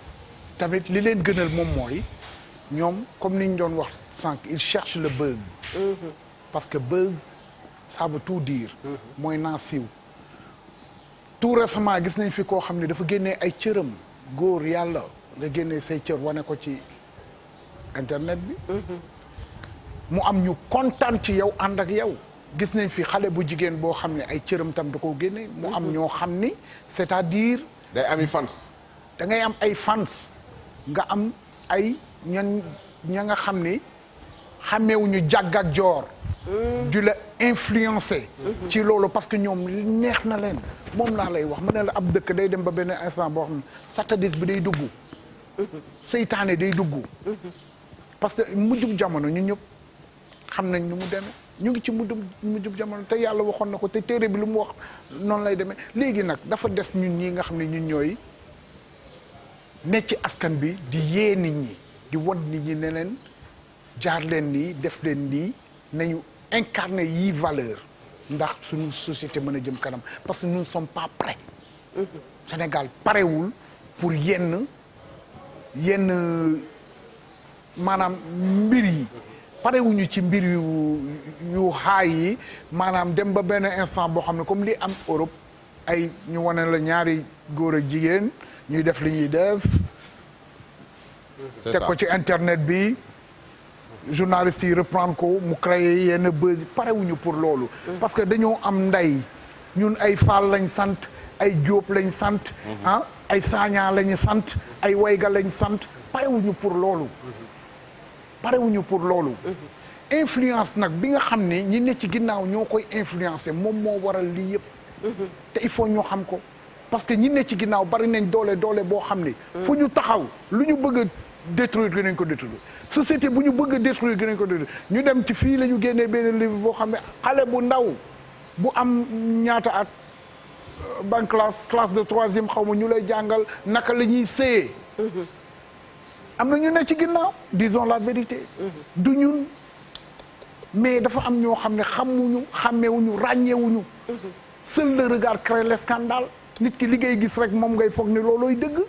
tamit li leen gënal moom mooy ñoom comme ni ñu doon wax sànq ils cherchent le buzz. parce que buzz ça veut tout dire. mooy naa siiw. tout récemment gis nañ fi koo xam ne dafa génnee ay cëram góor yàlla. nga génnee say cër wane ko ci internet bi. mu am ñu kontaan ci yow ànd ak yow. gis nañ fi xale bu jigéen boo xam ne ay cëram tam da koo génne. mu am ñoo xam ni c'est-à-dire. day ami fans. da ngay am ay fans. nga am ay ña nga xam ni xàmmeewuñu jàgg ak joor. du la influencer. ci loolu parce que ñoom neex na leen. moom laa lay wax mu ne la ab dëkk day dem ba benn instant boo xam ne satadis bi day dugg. seytaane day dugg. parce que mujjub jamono ñu ñëpp xam nañ nu mu demee ñu ngi ci mujjub jamono te yàlla waxoon na ko te téere bi lu mu wax noonu lay demee léegi nag dafa des ñun ñi nga xam ne ñun ñooy ne ci askan bi di yee nit ñi di won nit ñi ne leen jaar leen nii def leen nii nañu incarner yii valeur ndax suñu société mën a jëm kanam parce que nous ne sommes pas prêts. Sénégal parewul pour yenn maanaam mbir yi parewuñu ci mbir yu haay yi maanaam dem ba benn instant boo xam ne comme li am Europe ay ñu wane la ñaari góor ak jigéen ñuy def li ñuy def teg ko ci internet bi journalistes yi reprendre ko mu créer yenn buzz parewuñu pour loolu parce que dañoo am ndey ñun ay Fall lañ sant ay Diop lañ sant ay Sagna lañu sant ay Wayga lañ sant parewuñu pour loolu influence nag bi nga xam ne ñi ne ci ginnaaw ñoo koy influencer moom moo waral lii yëpp te il faut ñoo xam ko parce que ñi ne ci ginnaaw bari nañ doole boo xam ne fu ñu taxaw lu ñu bëgg a détruire gën nañ ko détruire société bu ñu bëgg a détruire gën nañ ko détruire ñu dem ci fii la ñu génnee benn livre boo xam ne xale bu ndaw bu am ñaata at ban classe de troisième xaw ma ñu lay jàngal naka la ñuy séyee am na ñu ne ci ginnaaw disons la vérité du ñun mais dafa am ñoo xam ne xamuñu xàmmewuñu ràññeewuñu seul le regard crée le scandale nit ki li ngay gis rek moom ngay foog ne loolooy dëgg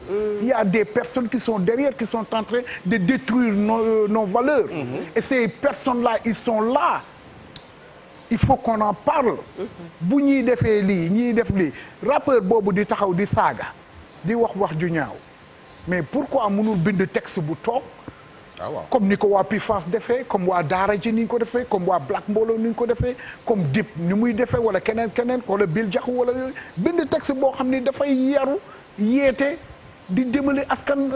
il y a des personnes qui sont derrière qui sont en train de détruire nos valeurs et ces personnes là ils sont là il faut qu'on en parle bu ñuy defee lii ñiy def lii rappeur boobu di taxaw di saaga di wax ju ñaaw mais pourquoi mënul bind texte bu toog comme ni ko waa PIFAS defee comme waa Daara ji ni ñu ko defee comme waa Black Mbooloo ni ñu ko defee comme Dip ni muy defee wala keneen wala Bill Jaxu wala bind texte boo xam ni dafay yaru yeete di jëmale askan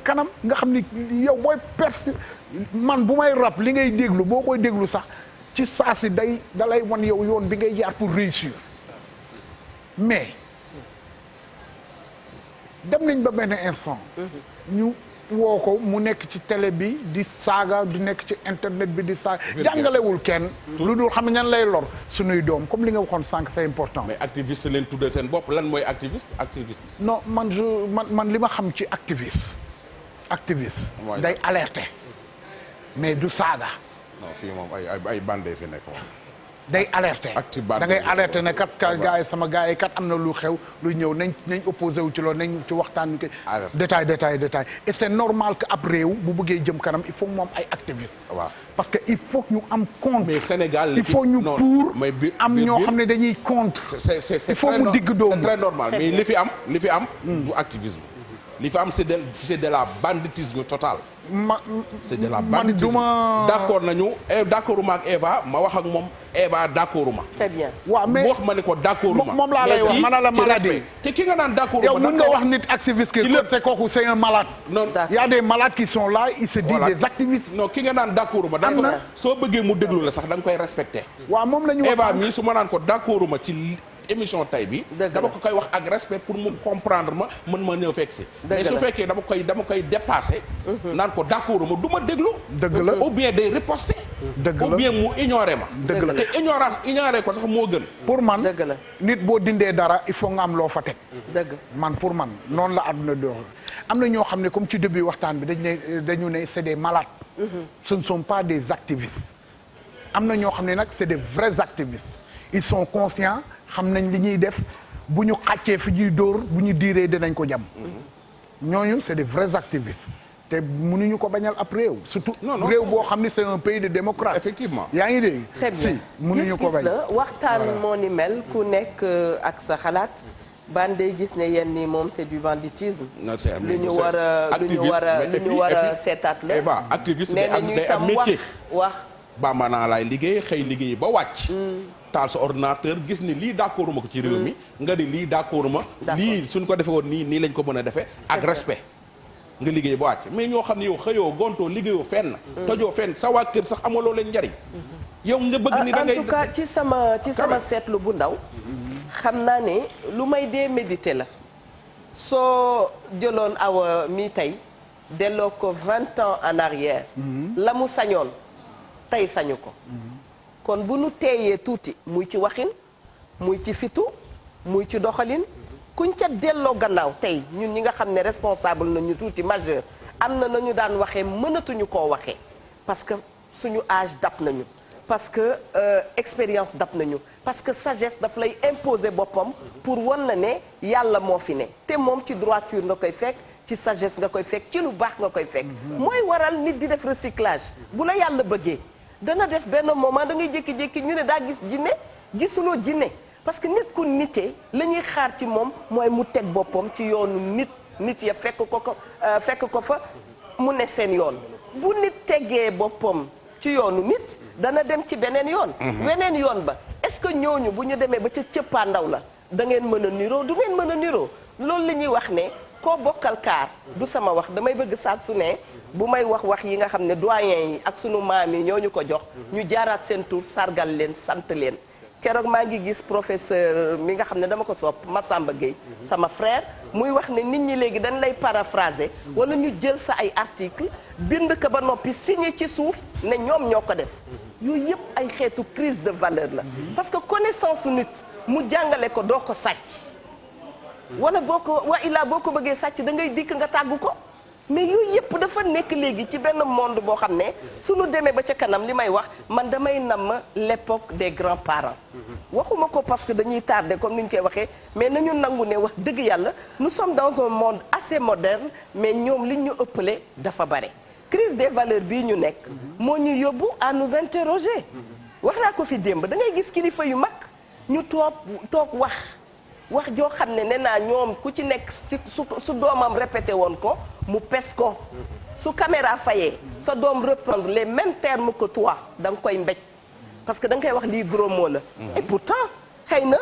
kanam nga xam ni yow booy pers man bu may rap li ngay déglu boo koy déglu sax ci saa si dalay wan yow yoon bi ngay jaar pour réussir mais dem nañ ba benn instant ñu woo ko mu nekk ci télé bi di saaga di nekk ci internet bi di saaga jàngalewul kenn lu dul xam ñan lay lor suñuy doom comme li nga waxoon sànq c'est important mais activiste leen tuddee seen bopp lan mooy activiste non man li ma xam ci activiste day alerter mais du saaga non fii moom ay bande fi nekk moom day alerter da ngay alerter ne kat gars yi sama gars yi kat am na lu xew lu ñëw nañ opposé wu ci loolu nañ ci waxtaan ñu koy détail et c'est normal que ab réew bu bëggee jëm kanam il faut moom ay activistes waaw parce que il faut que ñu am contre mais Sénégal il faut ñu pour am ñoo xam ne dañuy contre il faut mu digg doomu c'est très normal mais li fi am du activisme li fi am c'est de la banditisme total c'est de la banditisme d'accord nañu d'accord ma ak Eva ma wax ak moom Eva d'accord ma très bien waaw mais wax ma ne ko d'accord ma moom laa lay wax man la maladie te ki nga naan d'accord yow mën nga wax nit activiste ki c'est kooku c'est un malade non il y a des malades qui sont là ils se disent des activistes non ki nga naan d'accord ma d'accord soo bëggee mu déglu la sax da nga koy respecter waaw moom la ñu wax Eva mii su ma naan ko d'accord ma ci émission tay bi dama ko koy wax ak respect pour mu comprendre ma mën ma ñëw fekk si mais su fekkee dama koy dépasser naan ko d'accord ma du ma déglu dëgg la ou bien day riposter dëgg la ou bien mu ignorer ma dëgg la te ignorer ko sax moo gën pour man dëgg la nit boo dindee dara il faut nga am loo fa teg dëgg pour man noonu la àdduna dox am na ñoo xam ne comme ci début waxtaan bi dañu ne c'est des malades ce ne sont pas des activistes am na ñoo xam ne nag c'est des vrais activistes ils sont conscients xam nañ li ñuy def bu ñu xàccee fi ñuy dóor bu ñu diiree dinañ ko jam ñooñu c'est des vrais activistes te mënuñu ko bañal ab réew surtout réew boo xam ni c'est un pays de démocratie effectivement yaa ngi dégg très bien si mënuñu ko bañ la waxtaan moo ni mel ku nekk ak sa xalaat Bandé gis ne yenn ni moom c'est du banditisme lu ñu war a seetaat la Eva activiste nee na ñu itam wax bambanaa laay liggéey xëy liggéey ba wàcc taal sa ordinateur gis ni lii d'accord ma ko ci réew mi nga ni lii d'accord ma lii suñ ko defee woon nii lañ ko mën a defee ak respect nga liggéey ba wàcc mais ñoo xam ne yow xëyoo gontoo liggéeyoo fenn tojoo fenn sa waa kër sax amaloo leen njariñ yow nga bëgg ni da ngay en tout cas ci sama seetlu bu ndaw xam naa ne lu may dee méditer la soo jëloon Awa mi tey delloo ko 20 ans en arrière la mu sañoon tey sañu ko kon bu nu teeyee tuuti muy ci waxin muy ci fitu muy ci doxalin kuñ ca delloo gannaaw tey ñun ñi nga xam ne responsable nañu tuuti majeur am na nañu daan waxee mënatuñu koo waxee parce que suñu âge dab nañu parce que expérience dab nañu parce que sagesse daf lay imposer boppam pour wan la ne yàlla moo fi ne te moom ci droiture nga koy fekk ci sagesse nga koy fekk ci lu baax nga koy fekk mooy waral nit di def recyclage bu la yàlla bëggee dana def benn moment da ngay jékki-jékki ñu ne daa gis jinne gisuloo jinne parce que nit ku nitee la ñuy xaar ci moom mooy mu teg boppam ci yoonu nit ya fekk ko fa mu ne seen yoon bu nit tegee boppam ci yoonu nit dana dem ci beneen yoon weneen yoon ba est-ce que ñooñu bu ñu demee ba ca cëppaandaw la da ngeen mën a niroo du ngeen mën a niroo loolu la ñuy wax ne koo bokkal kaar du sama wax damay bëgg saa su ne bu may wax yi nga xam ne doyen yi ak sunu maam yi ñoo ñu ko jox ñu jaaraat seen tur sargal leen sant leen keroog maa ngi gis professeur mi nga xam ne dama ko sopp Massamba Gueye sama frère muy wax ne nit ñi léegi dañ lay paraphraser wala ñu jël sa ay article bind ko ba noppi signé ci suuf ne ñoom ñoo ko def yooyu yëpp ay xeetu crise de valeur la parce que connaissance su nit mu jàngale ko doo ko sàcc wala boo ko bëggee sàcc da ngay dikk nga tàggu ko mais yooyu yëpp dafa nekk léegi ci benn monde boo xam ne suñu demee ba ca kanam li may wax man damay namm l'époque des grands-parents waxuma ko parce que dañuy tardé comme ni ñu koy waxee mais nañu nangu ne wax dëgg yàlla nous sommes dans un monde assez moderne mais ñoom li ñu ëppale dafa bare crise des valeurs bii ñu nekk moo ñu yóbbu à nous interroger wax naa ko fi démb da ngay gis kilifa yu mag ñu toog wax joo xam ne nee naa ñoom ku ci nekk su doomam répété woon ko mu pes ko su caméra fayee sa doom reprendre les mêmes termes que toi da nga koy mbéj parce que da nga koy wax lii gros mot la et pourtant xëy na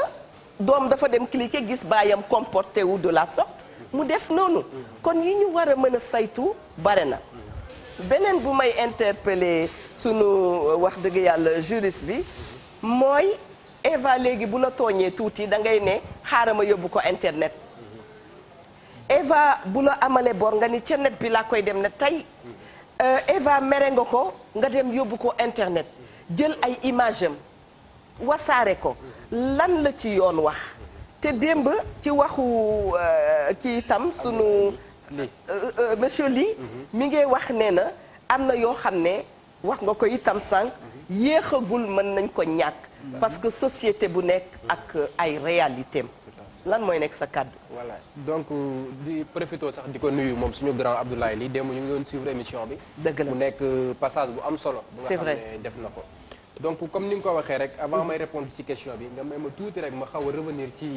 doom dafa dem cliquer gis baayam comporté wu de la sorte mu def noonu kon yi ñu war a mën a saytu bare na beneen bu may interpeller sunu wax dëgg yàlla juriste bi mooy Eva léegi bu la tooñee tuuti da ngay ne xaaral ma yóbbu ko internet Eva bu la amalee bor nga ni ca net bi laa koy dem ne tey Eva mere nga ko nga dem yóbbu ko internet jël ay image am wasaare ko lan la ci yoon wax te démb ci waxu kii itam sunu monsieur Ly mi ngi wax ne na am na yoo xam ne wax nga ko itam sànq yéexagul mën nañ ko ñàkk parce que société bu nekk ak ay réalité lan mooy nekk sa kàddu. voilà donc di profité sax di ko nuyu moom suñu grand Abdoulaye Ly démb ñu ngi doon suivre émission bi. dëgg la mu nekk passage bu am solo. c'est vrai bu nga xam ne def na ko. donc comme ni nga ko waxee rek avant may répondre ci question bi nga may ma tuuti rek ma xaw a revenir ci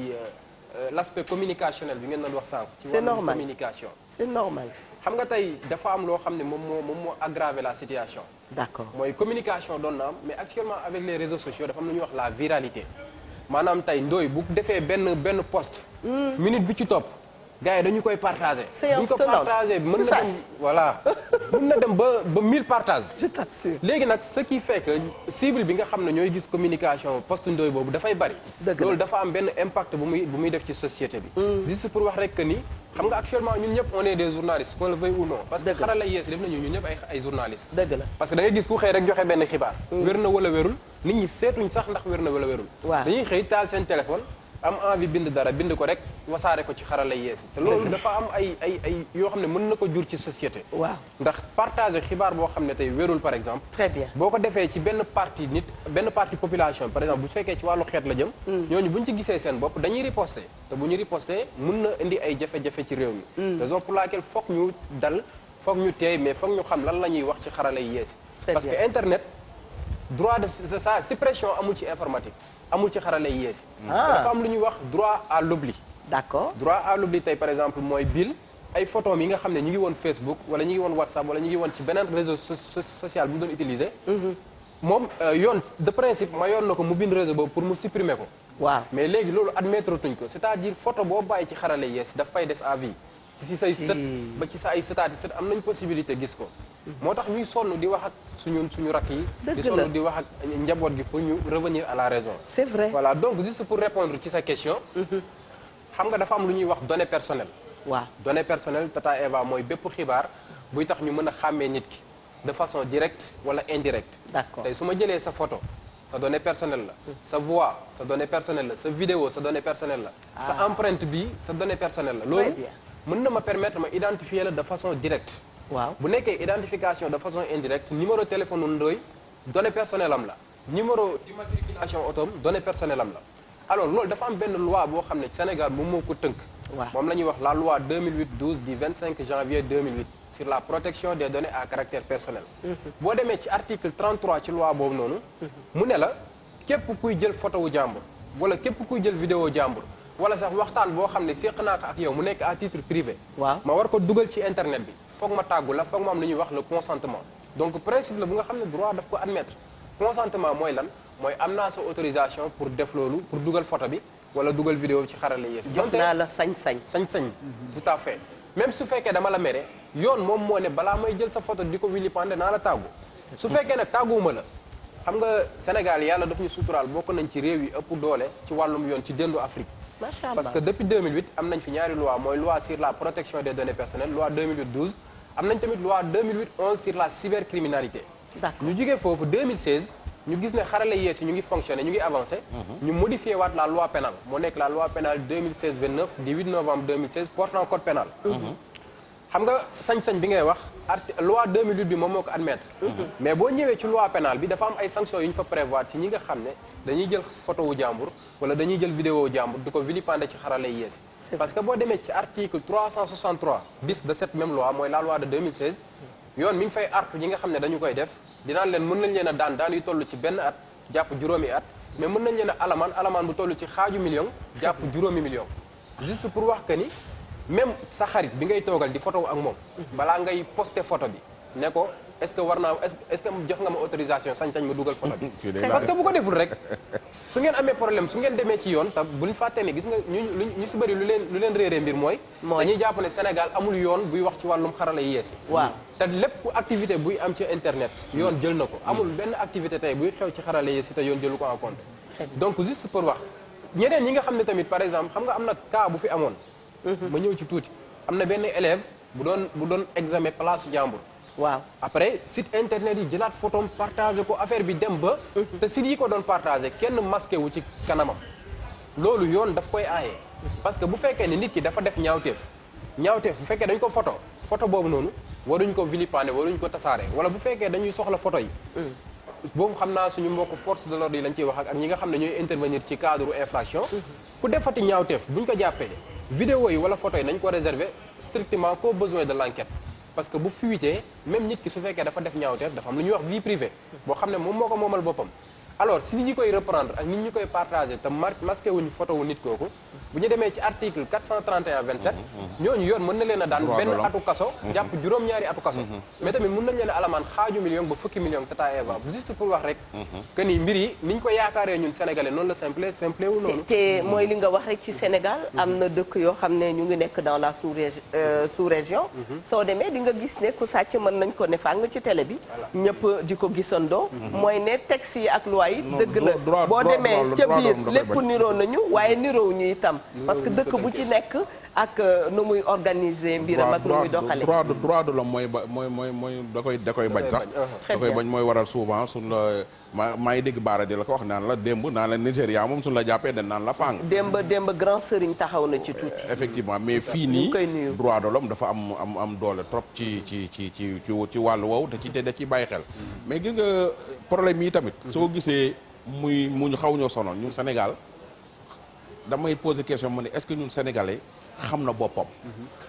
l'aspect communicationnel bi ngeen doon wax sànq. ci wàllu communication. c'est normal. xam nga tey dafa am loo xam ne moom moo aggravé la situation. d'accord mooy communication doon na am mais actuellement avec les réseaux sociaux dafa am lu ñuy wax la viralité maanaam tey Ndoye bu defee benn post minute bi ci topp gars yi dañu koy partagé. séance bu ñu ko partagé mën na dem voilà mën na dem ba 1000 partages. je t'assure. léegi nag ce qui fait que cible bi nga xam ne ñooy gis communication post Ndoye boobu dafay bari. loolu dafa am benn impact bu muy def ci société bi. juste pour wax rek que ni. xam nga actuellement ñun ñëpp on est des journalistes qu'on le veuille ou non parce que xarala yees def nañu ñun ñëpp ay journalistes. dëgg la parce que da ngay gis ku xëy rek joxe benn xibaar. wér na wala wérul nit ñi seetuñ sax ndax wér na wala wérul. waaw dañuy xëy taal seen téléphone am envie bind dara bind ko rek wasaare ko ci xarala yees te loolu dafa am ay yoo xam ne mën na ko jur ci société. waaw ndax partager xibaar boo xam ne tey wérul par exemple. très bien boo ko defee ci benn partie population par exemple bu fekkee ci wàllu xeet la jëm. ñooñu bu ñu ci gisee seen bopp dañuy riposter te bu ñu riposter mën na indi ay jafe-jafe ci réew mi. raison pour laquelle foog ñu dal foog ñu teey mais foog ñu xam lan la ñuy wax ci xarala yi yees. parce que internet droit de sa suppression amul ci informatique amul ci xarala yi yees. dafa am lu ñuy wax droit à l'oubli. d'accord droit à l'oubli tey par exemple mooy Bill ay photo yi nga xam ne ñu ngi woon Facebook wala ñu ngi woon WhatsApp wala ñu ngi woon ci beneen réseau social bu mu doon utiliser. moom yoon de principe ma yoon na ko mu bind réseau boobu pour mu supprimer ko. waaw mais léegi loolu admettre tuñ ko c'est-à-dire photo boo bàyyi ci xarala yees daf fay des à vie. ci say sët ba ci sa ay sëtaati sët am nañ possibilité gis ko. moo tax ñuy sonn di wax ak suñu rakk yi. di sonn di wax ak njaboot gi pour ñu revenir à la raison. c'est vrai voilà donc juste pour répondre ci sa question. xam nga dafa am lu ñuy wax données personnelles. waaw données personnelles Tata Eva mooy bépp xibaar buy tax ñu mën a xàmmee nit ki de façon directe wala indirecte. d'accord tey su ma jëlee sa photo sa donnée personnelle la. sa voix sa donnée personnelle la sa vidéo sa donnée personnelle la. sa empreinte bi sa donnée personnelle la. loolu mën na ma permettre ma identifier la de façon directe. waaw bu nekkee identification de façon indirecte numéro téléphone u Ndoye donnée personnelle am la. numéro d'immatriculation otom données personnelles am la alors loolu dafa am benn loi boo xam ne Sénégal moom moo ko tënk waaw moom la ñuy wax la loi 2008-12 du 25 janvier 2008 sur la protection des données à caractère personnel boo demee ci article 33 ci loi boobu noonu mu ne la képp kuy jël photo wu jàmbur wala képp kuy jël vidéo jàmbur wala sax waxtaan boo xam ne séq naa ko ak yow mu nekk à titre privé waaw ma war ko dugal ci internet bi foog ma tàggu la foog ma am lu ñuy wax le consentement donc principe la bu nga xam ne droit daf ko admettre consentement mooy lan mooy am naa sa autorisation pour def loolu pour dugal photo bi wala dugal vidéo bi ci xarala yees jox naa la sañ-sañ sañ-sañ tout à fait même su fekkee dama la mere yoon moom moo ne balaa may jël sa photo di ko wili pande naa la tàggu su fekkee nag tàgguwuma la xam nga Sénégal yàlla daf ñu suturaal bokk nañ ci réew yi ëpp doole ci wàllum yoon ci déndu Afrique macha allah parce que depuis 2008 am nañ fi ñaari loi mooy loi sur la protection des données personnelles loi 2008-12 am nañ tamit loi 2008-11 sur la cybercriminalité d'accord ñu jugee foofu 2016 ñu gis ne xarala yees yi ñu ngi fonctionné ñu ngi avancé ñu modifié waat la loi pénale moo nekk la loi pénale 2016-29 du 8 novembre 2016 portant code pénal xam nga sañ-sañ bi ngay wax loi 2008 bi moom moo ko admettre mais boo ñëwee ci loi pénale bi dafa am ay sanctions yu ñu fa prévoir ci ñi nga xam ne dañuy jël photo wu jàmbur wala dañuy jël vidéo wu jàmbur di ko vilipender ci xarala yees yi parce que boo demee ci article 363 bis de cette même loi mooy la loi de 2016 yoon mi ngi fay artu ñi nga xam ne dañu koy def dinaan leen mën nañ leen a daan yu toll ci benn at jàpp juróomi at mais mën nañ leen a alamaan bu toll ci xaaju million jàpp juróomi million juste pour wax que ni même sa xarit bi ngay toogal di photo ak moom balaa ngay poster photo bi ne ko est-ce que war naa est-ce que jox nga ma autorisation sañ-sañ ma dugal photo bi parce que bu ko deful rek su ngeen amee problème su ngeen demee ci yoon te buñ fàttee ne gis nga ñu si bëri lu leen réeree mbir mooy dañuy jàpp ne Sénégal amul yoon buy wax ci wàllum xarala yi yees yi waaw te lépp activité buy am ci internet yoon jël na ko amul benn activité tey buy xew ci xarala yees yi te yoon jëlu ko en compte donc juste pour wax ñeneen ñi nga xam ne tamit par exemple xam nga am na cas bu fi amoon ma ñëw ci tuuti am na benn élève bu doon examen place jàmbur waaw après site internet yi jëlaat photom partagé ko affaire bi dem ba te site yi ko doon partagé kenn masqué wu ci kanamam loolu yoon daf koy aaye parce que bu fekkee ni nit ki dafa def ñaawteef bu fekkee dañ ko photo boobu noonu waruñ ko vilipender waruñ ko tasaare wala bu fekkee dañuy soxla photo yi boobu xam naa suñu mbokk force de l'ordre yi lañ ciy wax ak ñi nga xam ne ñooy intervenir ci cadre infraction ku defati ñaawteef buñ ko jàppee vidéo yi wala photo yi nañ ko réserver strictement qu'aux besoins de l'enquête parce que bu fuitee même nit ki su fekkee dafa def ñaawteef dafa am lu ñuy wax vie privée boo xam ne moom moo ko moomal boppam alors si nit ñi koy reprendre ak nit ñi koy partager te masqué wuñu photo wu nit kooku bu ñu demee ci article 431-27 ñooñu yoon mën na leen a daan benn atu kaso jàpp juróom-ñaari atu kaso mais tamit mën nañ leen a alamaan xaaju million ba fukki million tata Eva juste pour wax rek que ni mbir yi ni ñu ko yaakaaree ñun sénégalais noonu la simple wu noonu te mooy li nga wax rek ci Sénégal am na dëkk yoo xam ne ñu ngi nekk dans la sous-région soo demee di nga gis ne ku sàcc mën nañ ko ne fàng ci télé bi ñëpp di ko gisandoo mooy ne texte yi ak loi yi dëgg la boo demee ca biir lépp niroo nañu waaye niroo ñu itam parce que dëkk bu ci nekk ak nu muy organiser mbiram ak nu muy doxale droit de l'homme mooy da koy bañ sax da koy bañ mooy waral souvent suñ la maa ngi dégg baara di la ko wax naan la démb naan la Nigéria moom suñ la jàppee dañ naan la fàng démb grand sëriñ taxaw na ci tuuti effectivement mais fii nii droit de l'homme dafa am doole trop ci wàllu woowu te da ci bàyyi xel mais gis nga problème yi tamit soo gisee mu ñu xaw ñoo sonal ñun Sénégal damay poser question ma ne est-ce que ñun sénégalais xam na boppam.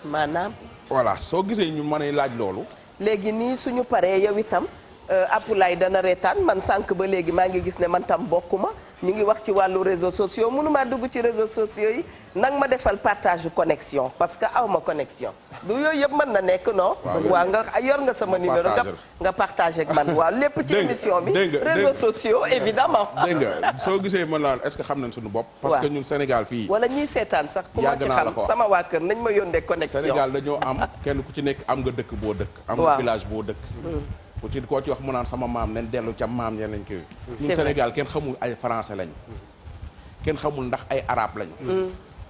maanaam. voilà soo gisee ñu mën a laaj loolu. léegi nii suñu paree yow itam Apulaay dana reetaan man sànq ba léegi maa ngi gis ne man tam bokkuma ñu ngi wax ci wàllu réseaux sociaux mënumaa dugg ci réseaux sociaux yi nag ma defal partage connexion parce que aw ma connexion du yooyu yëpp mën na nekk non. waaw nga yor nga sama numéro nga partagé ak man waaw lépp ci émission bi réseaux sociaux évidemment dégg nga soo gisee mën naan est-ce que xam nañ suñu bopp parce que ñun Sénégal fii wala ñiy seetaan sax ku ma ci xam sama waa kër nañ ma yónnee connexion Sénégal dañoo am kenn ku ci nekk am nga dëkk boo dëkk am nga village boo dëkk ku ci koo ci wax mu naan sama maam nen dellu ca maam ñe lañ koy ñun Sénégal kenn xamul ay français lañ kenn xamul ndax ay arabe lañ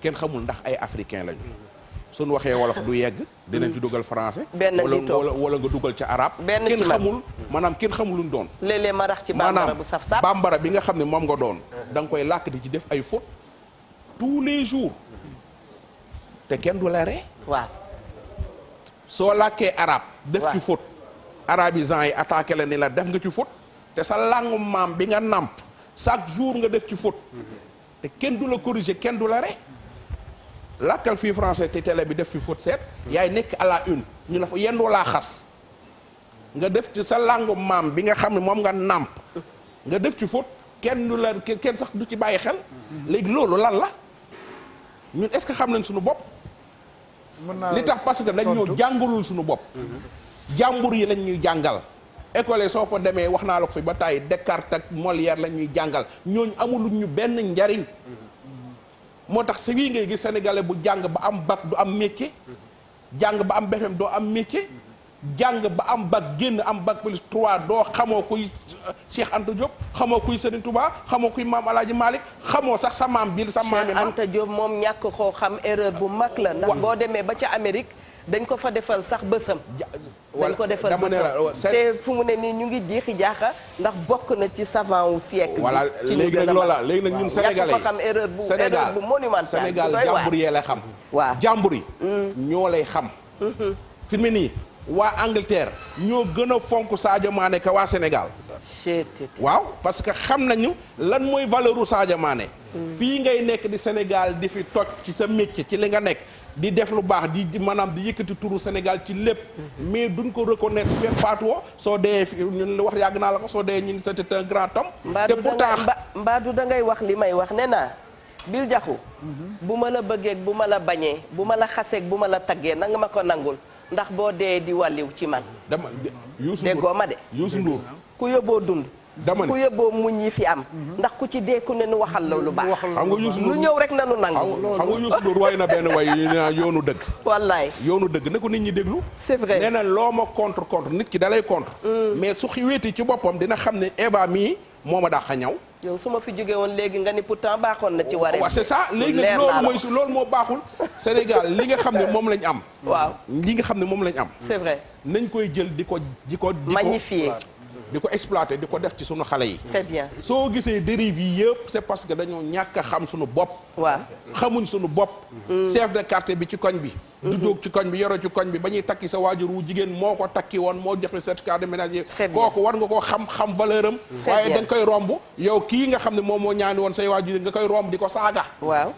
kenn xamul ndax ay africain lañ suñu waxee wolof du yegg dinañ ci dugal français wala nga dugal ca arabe kenn xamul maanaam kenn xamul luñ doon léeg-léeg ma rax ci bambara bu saf saf bambara bi nga xam ne moom nga doon da nga koy làkk di ci def ay fautes tous les jours te kenn du la ree waaw soo làkkee arabe def ci faute arabisants yi attaqué la ni la def nga ci faute te sa langu maam bi nga nàmp chaque jour nga def ci faute te kenn du la corriger kenn du la re làkkal fii français te télé bi def fi faute seet yaay nekk à la une ñu la fa yenn walaa xas nga def ci sa langu maam bi nga xam ne moom nga nàmp nga def ci faute kenn du la kenn sax du ci bàyyi xel léegi loolu lan la ñun est-ce que xam nañ suñu bopp li tax parce que dañ ñoo jàngalul suñu bopp jàmbur yi lañ ñuy jàngal école yi soo fa demee wax naa la ko fi ba tàyyi Descartes ak Molière lañ ñuy jàngal ñooñu amuluñ ñu benn njariñ moo tax si wii ngay gis sénégalais bu jàng ba am bac du am métier jàng ba am BFEM doo am métier jàng ba am bac génn am bac plus 3 doo xamoo kuy Cheikh Anta Diop xamoo kuy Serigne Touba xamoo kuy maam Alaaji Malick xamoo sax sa maam bi sa maam Cheikh Anta Diop moom ñàkk koo xam erreur bu mag la ndax boo demee ba ca Amérique dañ ko fa defal sax bësam dañ ko defal bësam te fu mu ne nii ñu ngi jiixi jaaxa ndax bokk na ci savant wu siècle voilà bi léegi nag loola léegi nag ñun sénégalais ñàkk ko xam erreur bu monumental Sénégal jàmbur yee lay xam waaw jàmbur yi ñoo lay xam fi mu ne nii waa Angleterre ñoo gën a fonk Sadio Mané ka waa Sénégal waaw parce que xam nañu lan mooy valeur u Sadio Mané fii ngay nekk di Sénégal di fi toj ci sa métier ci li nga nekk di def lu baax di maanaam di yëkkati turu Sénégal ci lépp mais duñ ko reconnaître fekk faatuwoo soo dee ñun la wax yàgg naa la ko soo dee ñun c'était un grand homme te pourtant mbaadu da ngay wax li may wax nee naa Bil Diakhou bu ma la bëggee bu ma la bañee bu ma la xaseeg bu ma la taggee na nga ma ko nangul ndax boo dee di wàlliw ci man dama déggoo ma de Youssou Ndour ku yóbboo dund dama ne ku yóbboo muñ yi fi am ndax ku ci dee ku ne nu waxal la lu baax xam nga Youssou Ndour lu ñëw rek nanu nangu xam nga Youssou Ndour way na benn way yoonu dëgg wallaay yoonu dëgg ne ko nit ñi déglu c'est vrai nee na loo ma contre nit ki dalay contre mais su wéeti ci boppam dina xam ne Eva mii moo ma dàq ñaw yow su ma fi jógee woon léegi nga ni pourtant baaxoon na ci waree waaw c'est ça léegi nag loolu moo baaxul Sénégal li nga xam ne moom lañ am waaw li nga xam ne moom lañ am c'est vrai nañ koy jël di ko magnifier di ko exploiter di ko def ci sunu xale yi très bien soo gisee dérive yi yëpp c'est parce que dañoo ñàkk a xam suñu bopp waaw xamuñ suñu bopp chef de quartier bi ci koñ bi dudóog ci koñ bi yoro ci koñ bi ba ñuy takki sa waajur wu jigéen moo ko takki woon moo joxe certificat de ménage kooku war nga koo xam valeur am waaye dañ koy romb yow kii nga xam ne moom moo ñaani woon say waajur nga koy romb di ko saaga waaw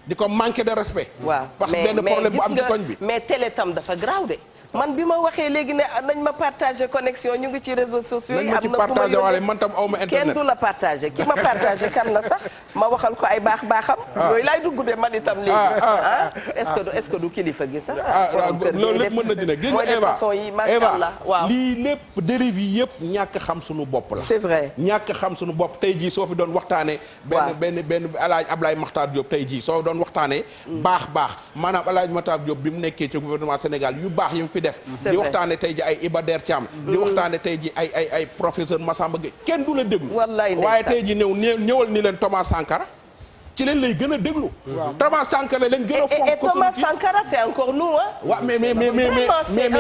di ko manquer de respect waaw parce que benn problème bu am ci koñ bi mais télé tam dafa graaw de man bi ma waxee léegi ne nañ ma partagé connexion ñu ngi ci réseaux sociaux yi am na ku ma man tam aw ma internet kenn du la partagé ki ma partagé kan la sax ma waxal ko ay baaxam yooyu laay dugg de man itam léegi est-ce que du kilifa gi sax loolu lépp mën na dina gis nga Eva façon yi macha allah waaw lii lépp dérive yi yëpp ñàkk xam suñu bopp la c'est vrai ñàkk xam suñu bopp tey jii soo fi doon waxtaanee benn Alaaji Ablaye Makhtar Diop tey jii soo doon waxtaanee baax maanaam Alaaji Makhtar Diop bi mu nekkee ci gouvernement Sénégal yu baax yi mu fi def di waxtaane tey ji ay Iba Der Thiam di waxtaane tey ji ay professeur Massamba Gueye kenn du la déglu waaye tey ji ñëwal ni leen Thomas Sankara ci leen lay gën a déglu Thomas Sankara lañ gën a fonk et Thomas Sankara c'est encore nous waaw mais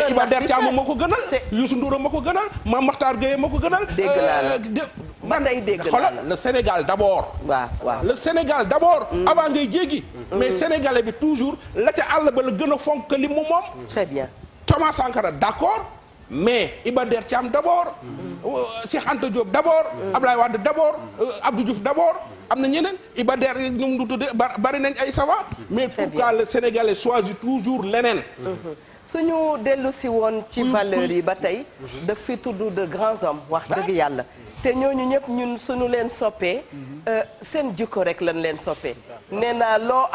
Iba Der Thiam moo ko gënal Youssou Ndour moo ko gënal Mame Makhtar Gueye moo ko gënal dégg naa la ba tey dégg xoolal le Sénégal d'abord waaw le Sénégal d'abord avant ngay jéggi mais Sénégalais bi toujours la ca àll ba la gën a fonk li mu moom très bien Thomas Sankara d'accord mais Iba Der Thiam d'abord Cheikh Anta Diop d'abord Ablaye Wade d'abord Abdou Diouf d'abord am na ñeneen Iba Der ñu mu tudde bari nañ ay savants mais pourquoi le Sénégalais choisit toujours leneen suñu dellu si woon ci valeurs yi ba tey daf fi tudd de grands hommes wax dëgg yàlla te ñooñu ñëpp ñun suñu leen soppee seen jikko rek lañ leen soppee nee naa loo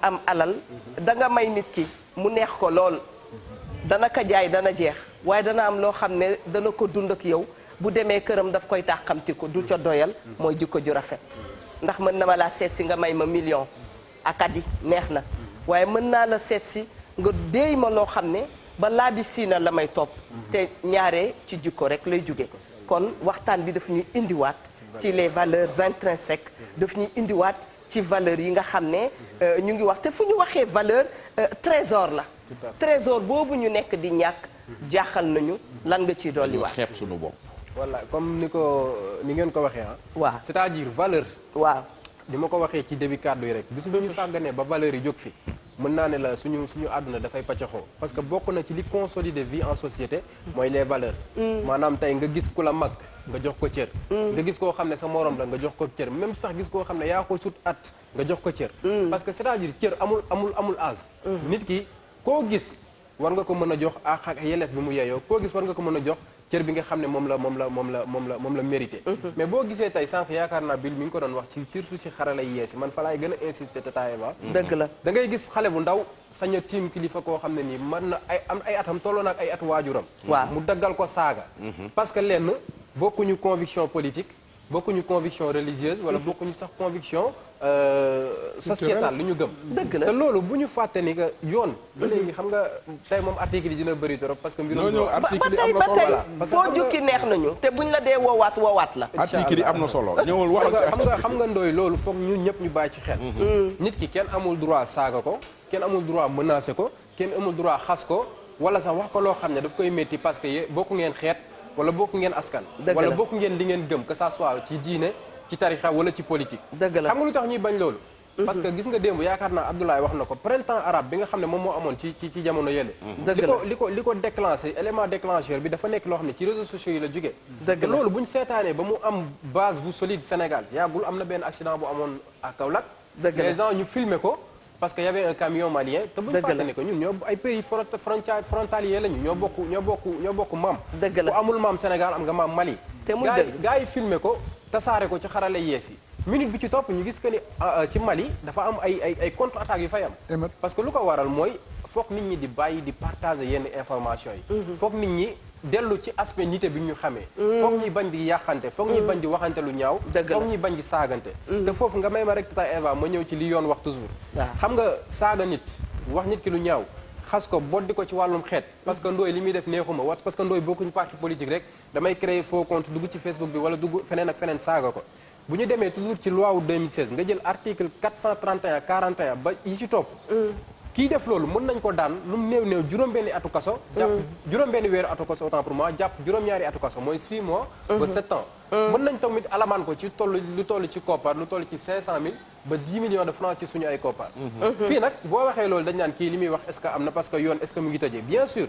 am alal da nga may nit ki mu neex ko lool dana ko jaay dana jeex waaye dana am loo xam ne dana ko dund ak yow bu demee këram daf koy tàqamti ko du ca doyal mooy jikko ju rafet ndax mën na ma laa seet si nga may ma million akadi neex na waaye mën naa la seet si nga déey ma loo xam ne ba laa bi siina la may topp te ñaare ci jikko rek lay jóge kon waxtaan bi daf ñuy indiwaat ci les valeurs intrinsèques daf ñuy indiwaat ci valeurs yi nga xam ne ñu ngi wax te fu ñu waxee valeur trésor la trésor boobu ñu nekk di ñàkk jaaxal nañu lan nga ciy dolli waat xeeb suñu bopp voilà comme ni ngeen ko waxee waaw c'est-à-dire valeur waaw ni ma ko waxee ci début kàddu yi rek bis bu ñu sàgganee ba valeur yi jóg fi mën naa ne la suñu àdduna dafay paccaxoo parce que bokk na ci li consolider vie en société mooy les valeurs maanaam tey nga gis ku la mag nga jox ko cër nga gis koo xam ne sa morom la nga jox ko cër même sax gis koo xam ne yaa ko sut at nga jox ko cër parce que c'est-à-dire cër amul âge nit ki koo gis war nga ko mën a jox ak yelleef bi mu yeeyoo koo gis war nga ko mën a jox cër bi nga xam ne moom la mérité mais boo gisee tey sànq yaakaar naa bil mi ngi ko doon wax ci surtout ci xarala yi yeesi man fa laay gën a insister Tata Eva dëgg la da ngay gis xale bu ndaw sañ a tiim kilifa koo xam ne nii mën na ay atam tolloo na ak ay at waajuram waaw mu daggal ko saaga parce que lenn bokkuñu conviction politique bokkuñu conviction religieuse wala bokkuñu sax conviction sociétale li ñu gëm dëgg la te loolu bu ñu fàtte ni que yoon ba léegi xam nga tey moom article yi dina bëri trop parce que mbirum ba tey foo jukki neex nañu te buñ la dee woowaat la article yi am na solo ñëwal waxal xam nga ndooy loolu foog ñun ñëpp ñu bàyyi ci xel nit ki kenn amul droit saaga ko kenn amul droit menacer ko kenn amul droit xas ko wala sax wax ko loo xam ne daf koy métti parce que bokku ngeen xeet wala bokku ngeen askan wala bokku ngeen li ngeen gëm que ça soit ci diine ci tarixa wala ci politique dëgg la xam nga lu tax ñuy bañ loolu parce que gis nga démb yaakaar naa Abdoulaye wax na ko printemps arabe bi nga xam ne moom moo amoon ci jamono yële li ko déclenché élément déclencheur bi dafa nekk loo xam ne ci réseaux sociaux yi la jógee te loolu buñ seetaanee ba mu am base bu solide Sénégal yàggul am na benn accident bu amoon à Kaolack les gens ñu filmer ko parce que y avait un camion malien te buñu fàtte ne que ñun ñoo ay pays frontalier lañu ñoo bokk maam ku amul maam Sénégal am nga maam Mali te muy dëgg gars yi filmer ko tasaare ko ci xarale yees yi minute bi ci topp ñu gis que ni ci Mali dafa am ay contre attaques yu fay am parce que lu ko waral mooy foog nit ñi di bàyyi di partager yenn information yi foog nit ñi dellu ci aspect nité bi ñu xamee foog ñuy bañ di yàqante foog ñuy bañ di waxante lu ñaaw foog ñuy bañ di saagante te foofu nga may ma rek Tata Eva ma ñëw ci li yoon wax toujours xam nga saaga nit wax nit ki lu ñaaw xas ko boddi ko ci wàllum xeet parce que ndooy li muy def neexuma wax parce que ndooy bokkuñu parti politique rek damay créer faux compte dugg ci Facebook bi wala dugg feneen ak feneen saaga ko bu ñu demee toujours ci loi wu 2016 nga jël article 431 41 ba yi ci topp kii def loolu mën nañ ko daan lu mu néew juróom-benni atu kaso jàpp juróom-benni weeru atu kaso autant pour moi jàpp juróom-ñaari atu kaso mooy 6 mois ba 7 ans mën nañ tamit alamaan ko ci lu toll ci koppar lu toll ci 500 000 ba 10 millions de francs ci suñu ay koppar fii nag boo waxee loolu dañ naan kii li muy wax est-ce que am na parce que yoon est-ce que mu ngi tëjee bien sûr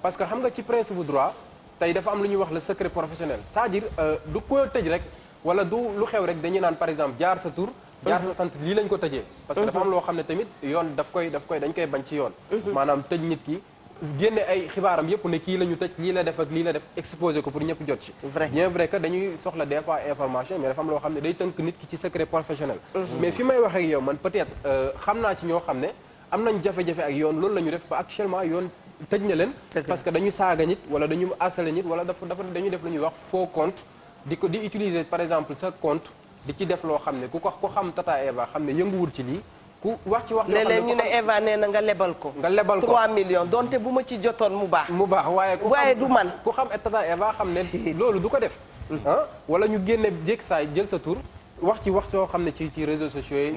parce que xam nga ci principe bu droit tey dafa am lu ñuy wax le secret professionnel c'est-à-dire du ko tëj rek wala du lu xew rek dañuy naan par exemple jaar sa tur jaar sa sant lii lañ ko tëjee parce que dafa am loo xam ne tamit yoon dañ koy bañ ci yoon maanaam tëj nit ki génne ay xibaaram yëpp ne kii la ñu tëj lii la def ak lii la def exposé ko pour ñëpp jot ci bien vrai que dañuy soxla des fois information mais dafa am loo xam ne day tënk nit ki ci secret professionnel mais fi may wax ak yow man peut-être xam naa ci ñoo xam ne am nañ jafe-jafe ak yoon loolu la ñu def ba actuellement yoon tëj na leen parce que dañu saaga nit wala dañu harcelé nit wala dañuy def lu ñuy wax faux compte di utiliser par exemple sa compte di ci def loo xam ne ku xam Tata Eva xam ne yënguwul ci lii ku wax ci wax léeg-léeg ñu ne Eva nee na nga lebal ko 3 millions donte bu ma ci jotoon mu baax waaye du man ku xam Tata Eva xam ne loolu du ko def wala ñu génne jékk saay jël sa tur wax soo xam ne ci réseaux sociaux yi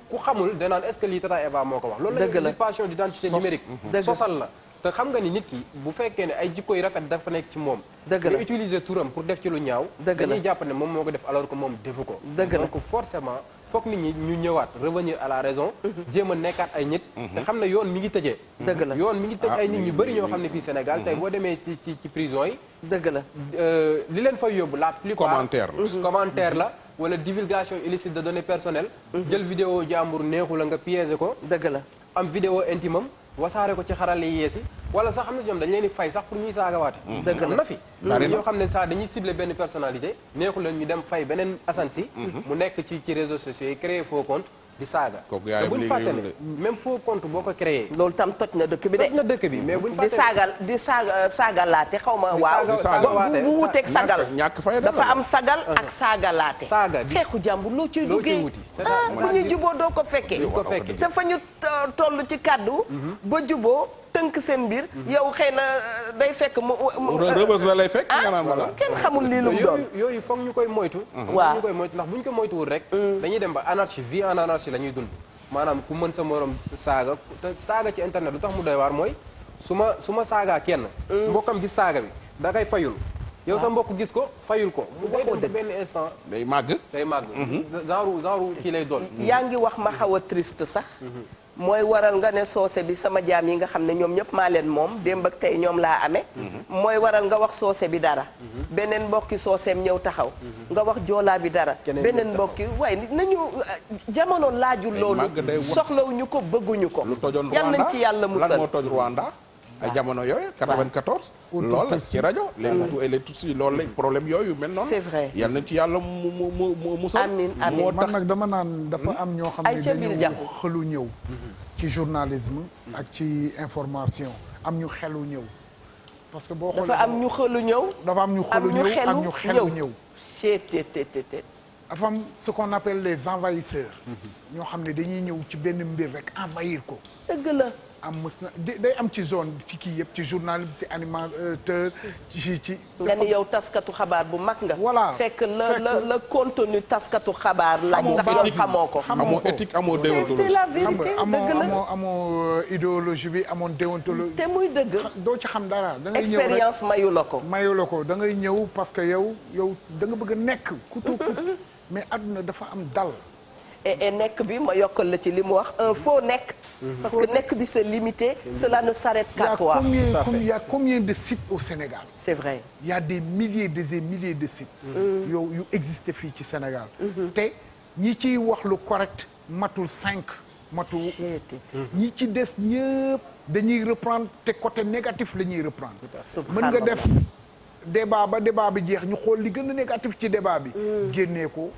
ku xamul danaan est-ce que lii Tata Eva moo ko wax loolu la usurpation d'identité numérique sosal la te xam nga ni nit ki bu fekkee ne ay jikko yu rafet dafa nekk ci moom nga utiliser turam pour def ci lu ñaaw dañuy jàpp ne moom moo ko def alors que moom defu ko donc forcément foog nit ñi ñu ñëwaat revenir à la raison jéem a nekkaat ay nit te xam ne yoon mi ngi tëjee yoon mi ngi tëj ay nit ñu bëri ñoo xam ne fii Sénégal tey boo demee ci prison yi li leen fay yóbbu la plupart commentaire la wala divulgation illicite de données personnelles jël vidéo jàmbur neexu la nga piégé ko am vidéo intime am wasaare ko ci xarale yi yeesi wala sax xam ne ñoom dañ leen di fay sax pour ñuy saagawaate am na fi yoo xam ne sax dañuy ciblé benn personnalité neexu leen ñu dem fay beneen asansi mu nekk ci réseaux sociaux yi créé faux compte di saaga te buñu fàtte ne même faux compte boo ko créé loolu tam toj na dëkk bi de mais buñu fàtte di saagalaate xaw ma waaw bu wuteeg sagal dafa am sagal ak saagalaate xeexu jàmbur loo ciy duggee bu ñuy juboo doo ko fekkee te fa ñu toll ci kàddu ba juboo tënk seen mbir yow xëy na day fekk rëbës la lay fekk nga naan wala kenn xamul lii lu mu doon yooyu foog ñu koy moytu ñu koy moytu ndax bu ñu ko moytuwul rek dañuy dem ba anarchie vie en anarchie la ñuy dund maanaam ku mën sa morom saaga te saaga ci internet lu tax mu doy waar mooy su ma saagaa kenn mbokkam gis saaga bi da koy fayul yow sa mbokk gis ko fayul ko mu day dem benn instant day màgg genre kii lay doon yaa ngi wax ma xaw a triste sax mooy waral nga ne soose bi sama jaam yi nga xam ne ñoom ñëpp maa leen moom démb ak tey ñoom laa amee. mooy waral nga wax soose bi dara. beneen mbokki sooseem ñëw taxaw. nga wax joolaa bi dara. beneen mbokki waaye nañu jamono laajul loolu. soxlawuñu ko bëgguñu ko. lu tojoon yal nañ ci yàlla musal lan moo toj Rwanda. ay jamono yooyu 94. loolu la ci rajo les Tutsis loolu la problème yooyu mel noonu. c'est vrai yal nañ ci yàlla mu musal. amiin amiin man nag dama naan dafa am ñoo xam ne dañu xelu ñëw. ci journalisme ak ci information am ñu xelu ñëw. parce que boo xoolee dafa am ñu xelu ñëw. dafa am ñu xelu ñëw am ñu xelu ñëw. dafa am ce qu'on appelle les envahisseurs. ñoo xam ne dañuy ñëw ci benn mbir rek envahir ko. dëgg la. am mës na day am ci zone ci kii yëpp ci journaliste ci animateur ci. nga ni yow taskatu xabaar bu mag nga. voilà fekk la contenu taskatu xabaar. laaj sax yow xamoo ko. amoo éthique amoo déontologie c'est la vérité dëgg la amoo idéologie bi amoon déontologie. te muy dëgg. doo ci xam dara. da ngay ñëw expérience mayu la ko. mayu la ko da ngay ñëw parce que yow da nga bëgg a nekk. kutu mais àdduna dafa am dal. et nekk bi ma yokkal la ci li mu wax un faux nekk. parce que nekk bi c'est limité. cela ne s'arrête qu'à toi. Il y a combien de sites au Sénégal. c'est vrai. Il y a des milliers de sites. yu existé fii ci Sénégal. te ñi ciy wax lu correct matul 5. matul ñi ci des ñëpp dañuy reprendre te côté négatif la ñuy reprendre. mën nga def. débat bi jeex ñu xool li gën a négatif ci débat bi. génnee ko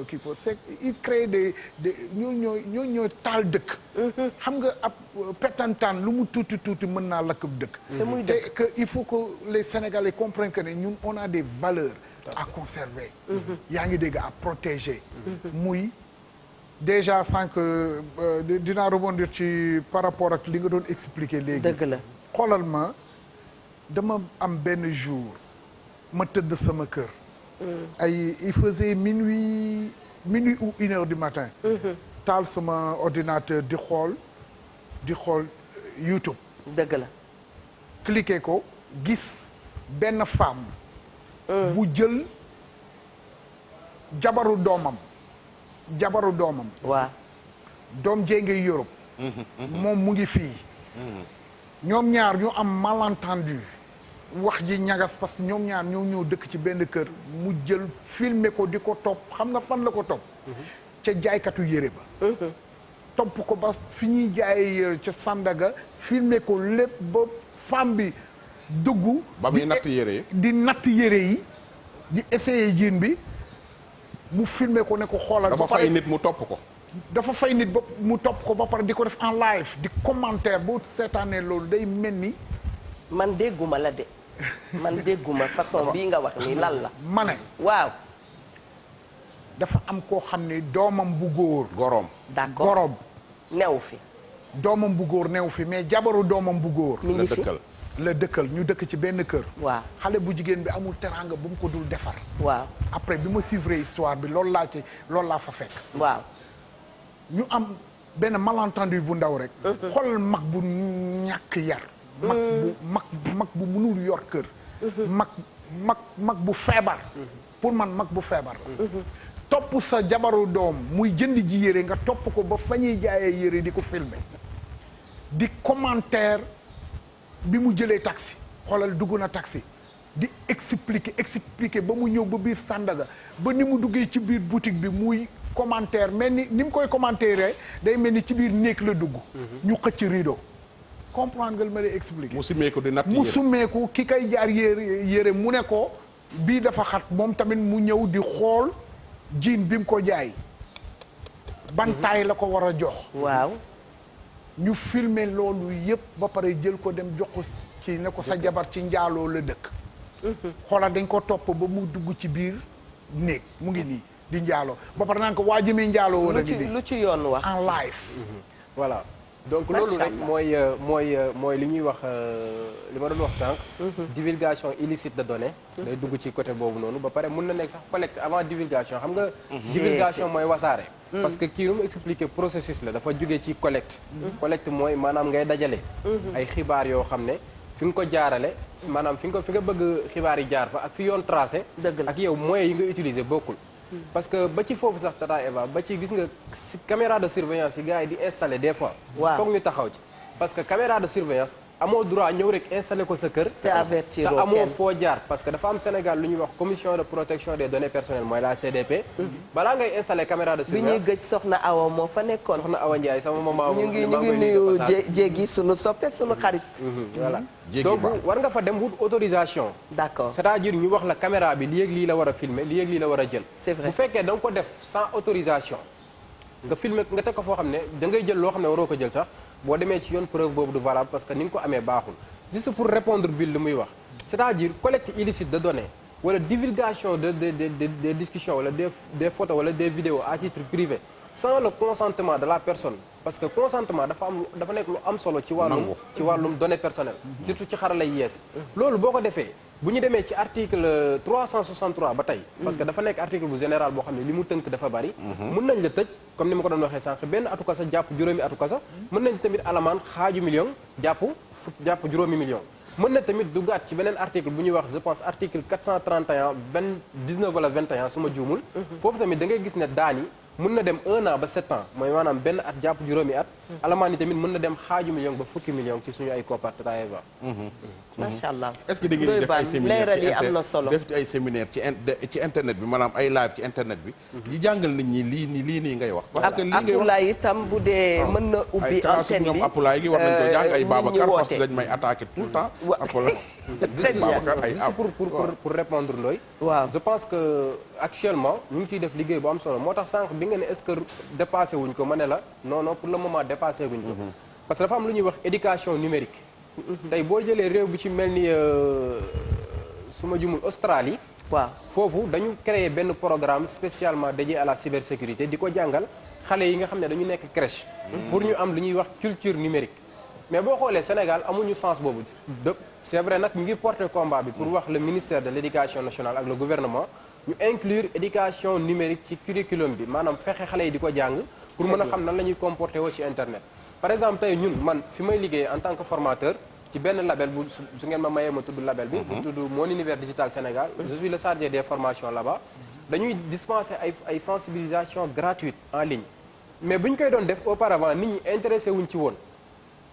kii ko c'est il crée des ñooy taal dëkk. xam nga ab pétantaan lu mu tuuti mën naa lakk dëkk. te que il faut que les Sénégalais comprennent que ne ñun on a des valeurs à conserver. yaa ngi dégg à protéger. muy déjà sànq dinaa rebondir ci par rapport ak li nga doon expliquer léegi. dëgg la xoolal ma dama am benn jour. ma tëdd sama kër. il faisait minuit ou 1h du matin. taal sama ordinateur di xool YouTube. dëgg la. cliquer ko gis benn femme. bu jël jabaru doomam. waaw. doom jee ngi Europe. moom mu ngi fii. ñoom ñaar ñu am malentendu. wax ji ñagas parce que ñoom ñaar ñoo dëkk ci benn kër mu jël filmer ko di ko topp xam nga fan la ko topp. ca jaaykatu yére ba. topp ko ba fi ñuy jaayee ca Sandaga filmer ko lépp ba femme bi dugg. ba muy natt yére yi di natt yére yi di essayer jiin bi mu filmer ko ne ko xoolal. dafa fay nit mu topp ko. dafa fay nit ba mu topp ko ba pare di ko def en live di commentaire boo seetaanee loolu day mel ni. man dégguma la de. man dégguma façon bii nga wax nii lan la. ma ne. waaw. dafa am koo xam ne doomam bu góor. goroom. d'accord goroom. new fi. doomam bu góor new fi mais jabaru doomam bu góor. mi ngi fi la dëkkal ñu dëkk ci benn kër. waaw xale bu jigéen bi amul teraanga bu mu ko dul defar. waaw après bi ma suivre histoire bi loolu laa fa fekk. waaw. ñu am benn malentendu bu ndaw rek. xoolal mag bu ñàkk yar. mag bu mënul yor kër. mag bu feebar. pour man mag bu feebar. topp sa jabaru doom muy jënd ji yére nga topp ko ba fa ñuy jaayee yére di ko filmer di commentaire bi mu jëlee taxi xoolal dugg na taxi di expliquer ba mu ñëw ba biir Sandaga ba ni mu duggee ci biir boutique bi muy commentaire mel ni mu koy commentaire day mel ni ci biir néeg la dugg. ñu xëcc rideau. comprendre nga li ma lay expliquer. mu summeeku di natt mu summeeku ki kay jaar yére mu ne ko bii dafa xat moom tamit mu ñëw di xool jiin bi mu ko jaay ban taay la ko war a jox. waaw. ñu filmer loolu yëpp ba pare jël ko dem jox ko ci ne ko sa jabar ci njaaloo la dëkk. xoolal dañ ko topp ba mu dugg ci biir néeg mu ngi nii di njaaloo ba pare naan ko waa jëmee njaaloo wala lu ci yoon wax en live. voilà donc loolu rek mooy li ñuy wax li ma doon wax sànq. divulgation illicite de données. day dugg ci côté boobu noonu ba pare mun na nekk sax collecte avant divulgation xam nga. divulgation mooy wasaare. parce que kii nu mu expliqué processus la dafa jógee ci collecte. collecte mooy maanaam ngay dajale. ay xibaar yoo xam ne fi nga ko jaarale maanaam fi nga bëgg xibaar yi jaar fa ak fi yoon tracé. dëgg la ak yow moyens yi nga utiliser bokkul. parce que ba ci foofu sax Tata Eva ba ci gis nga caméra de surveillance yi gars yi di installé des fois. waaw foog ñu taxaw ci. parce que caméra de surveillance amoo droit ñëw rek installé ko sa kër. te avertir te amoo foo jaar parce que dafa am Sénégal lu ñuy wax commission de protection des données personnelles mooy la CDP. balaa ngay installé caméra de surveillance bi ñuy gëj Soxna Awa moo fa nekkoon. Soxna Awa Ndiaye sama maman. ñu ngi nuyu jéegi sunu soppe sunu xarit. voilà donc war nga fa dem wut autorisation. d'accord c'est-à-dire ñu wax la caméra bi lii ak lii la war a filmer lii ak lii la war a jël. c'est vrai bu fekkee da nga ko def sans autorisation. nga filmer nga teg ko foo xam ne da ngay jël loo xam ne waroo ko jël sax boo demee ci yoon preuve boobu du valable parce que ni nga ko amee baaxul. juste pour répondre Bill li muy wax c'est-à-dire collecte illicite de données wala divulgation des discussions wala des photos wala des vidéos à titre privé sans le consentement de la personne parce que consentement dafa nekk lu am solo ci wàllum données personnelles surtout ci xarala yi yees loolu boo ko defee bu ñu demee ci article 363 ba tey parce que dafa nekk article bu général boo xam ne li mu tënk dafa bari mën nañ la tëj comme ni ma ko doon waxee sànq benn atu kaso jàpp juróomi atu kaso mën nañ tamit alamaan xaaju million jàpp juróomi million mën na tamit duggaat ci beneen article bu ñuy wax je pense article 431 19 wala 21 su ma juumul foofu tamit da ngay gis ne daan yi mën na dem 1 an ba 7 ans mooy maanaam benn at jàpp juróomi at alamaan yi tamit mën na dem xaaju million ba fukki million ci suñu ay koppar Tata Eva macha allah est-ce que da ngeen di def ay séminaire leeral yi am na solo def ay séminaire ci internet bi maanaam ay live ci internet bi di jàngal nit ñi lii nii ngay wax parce que lii ngay wax Apulaay itam bu dee mën na ubbi antenne bi ñoom Apulaay gi war nañ ko jàng ay Babacar parce que dañ may attaquer tout le temps Apulaay très bien Babacar ay pour répondre Ndoye waaw je pense que actuellement ñu ngi ciy def liggéey bu am solo moo tax sànq bi nga ne est-ce que dépassé wuñ ko ma ne la non pour le moment dépassé wuñ ko parce que dafa am lu ñuy wax éducation numérique tey boo jëlee réew bi ci mel ni su ma jumul Australie waaw foofu dañu créer benn programme spécialement dédié à la cybersécurité di ko jàngal xale yi nga xam ne dañu nekk crèche pour ñu am lu ñuy wax culture numérique mais boo xoolee Sénégal amuñu sens boobu c'est vrai nag ñu ngi porter combat bi pour wax le ministère de l'éducation nationale ak le gouvernement ñu inclure éducation numérique ci curriculum bi maanaam fexe xale yi di ko jàng pour mën a xam nan la ñuy comporter woo ci internet par exemple tey ñun man fi may liggéey en tant que formateur ci benn label bu su ngeen ma mayee ma tudd label bi bu tudd Mon Univers Digital Sénégal je suis le chargé des formations là-bas dañuy dispenser ay sensibilisation gratuite en ligne mais bu ñu koy doon def auparavant nit ñi intéressé wuñ ci woon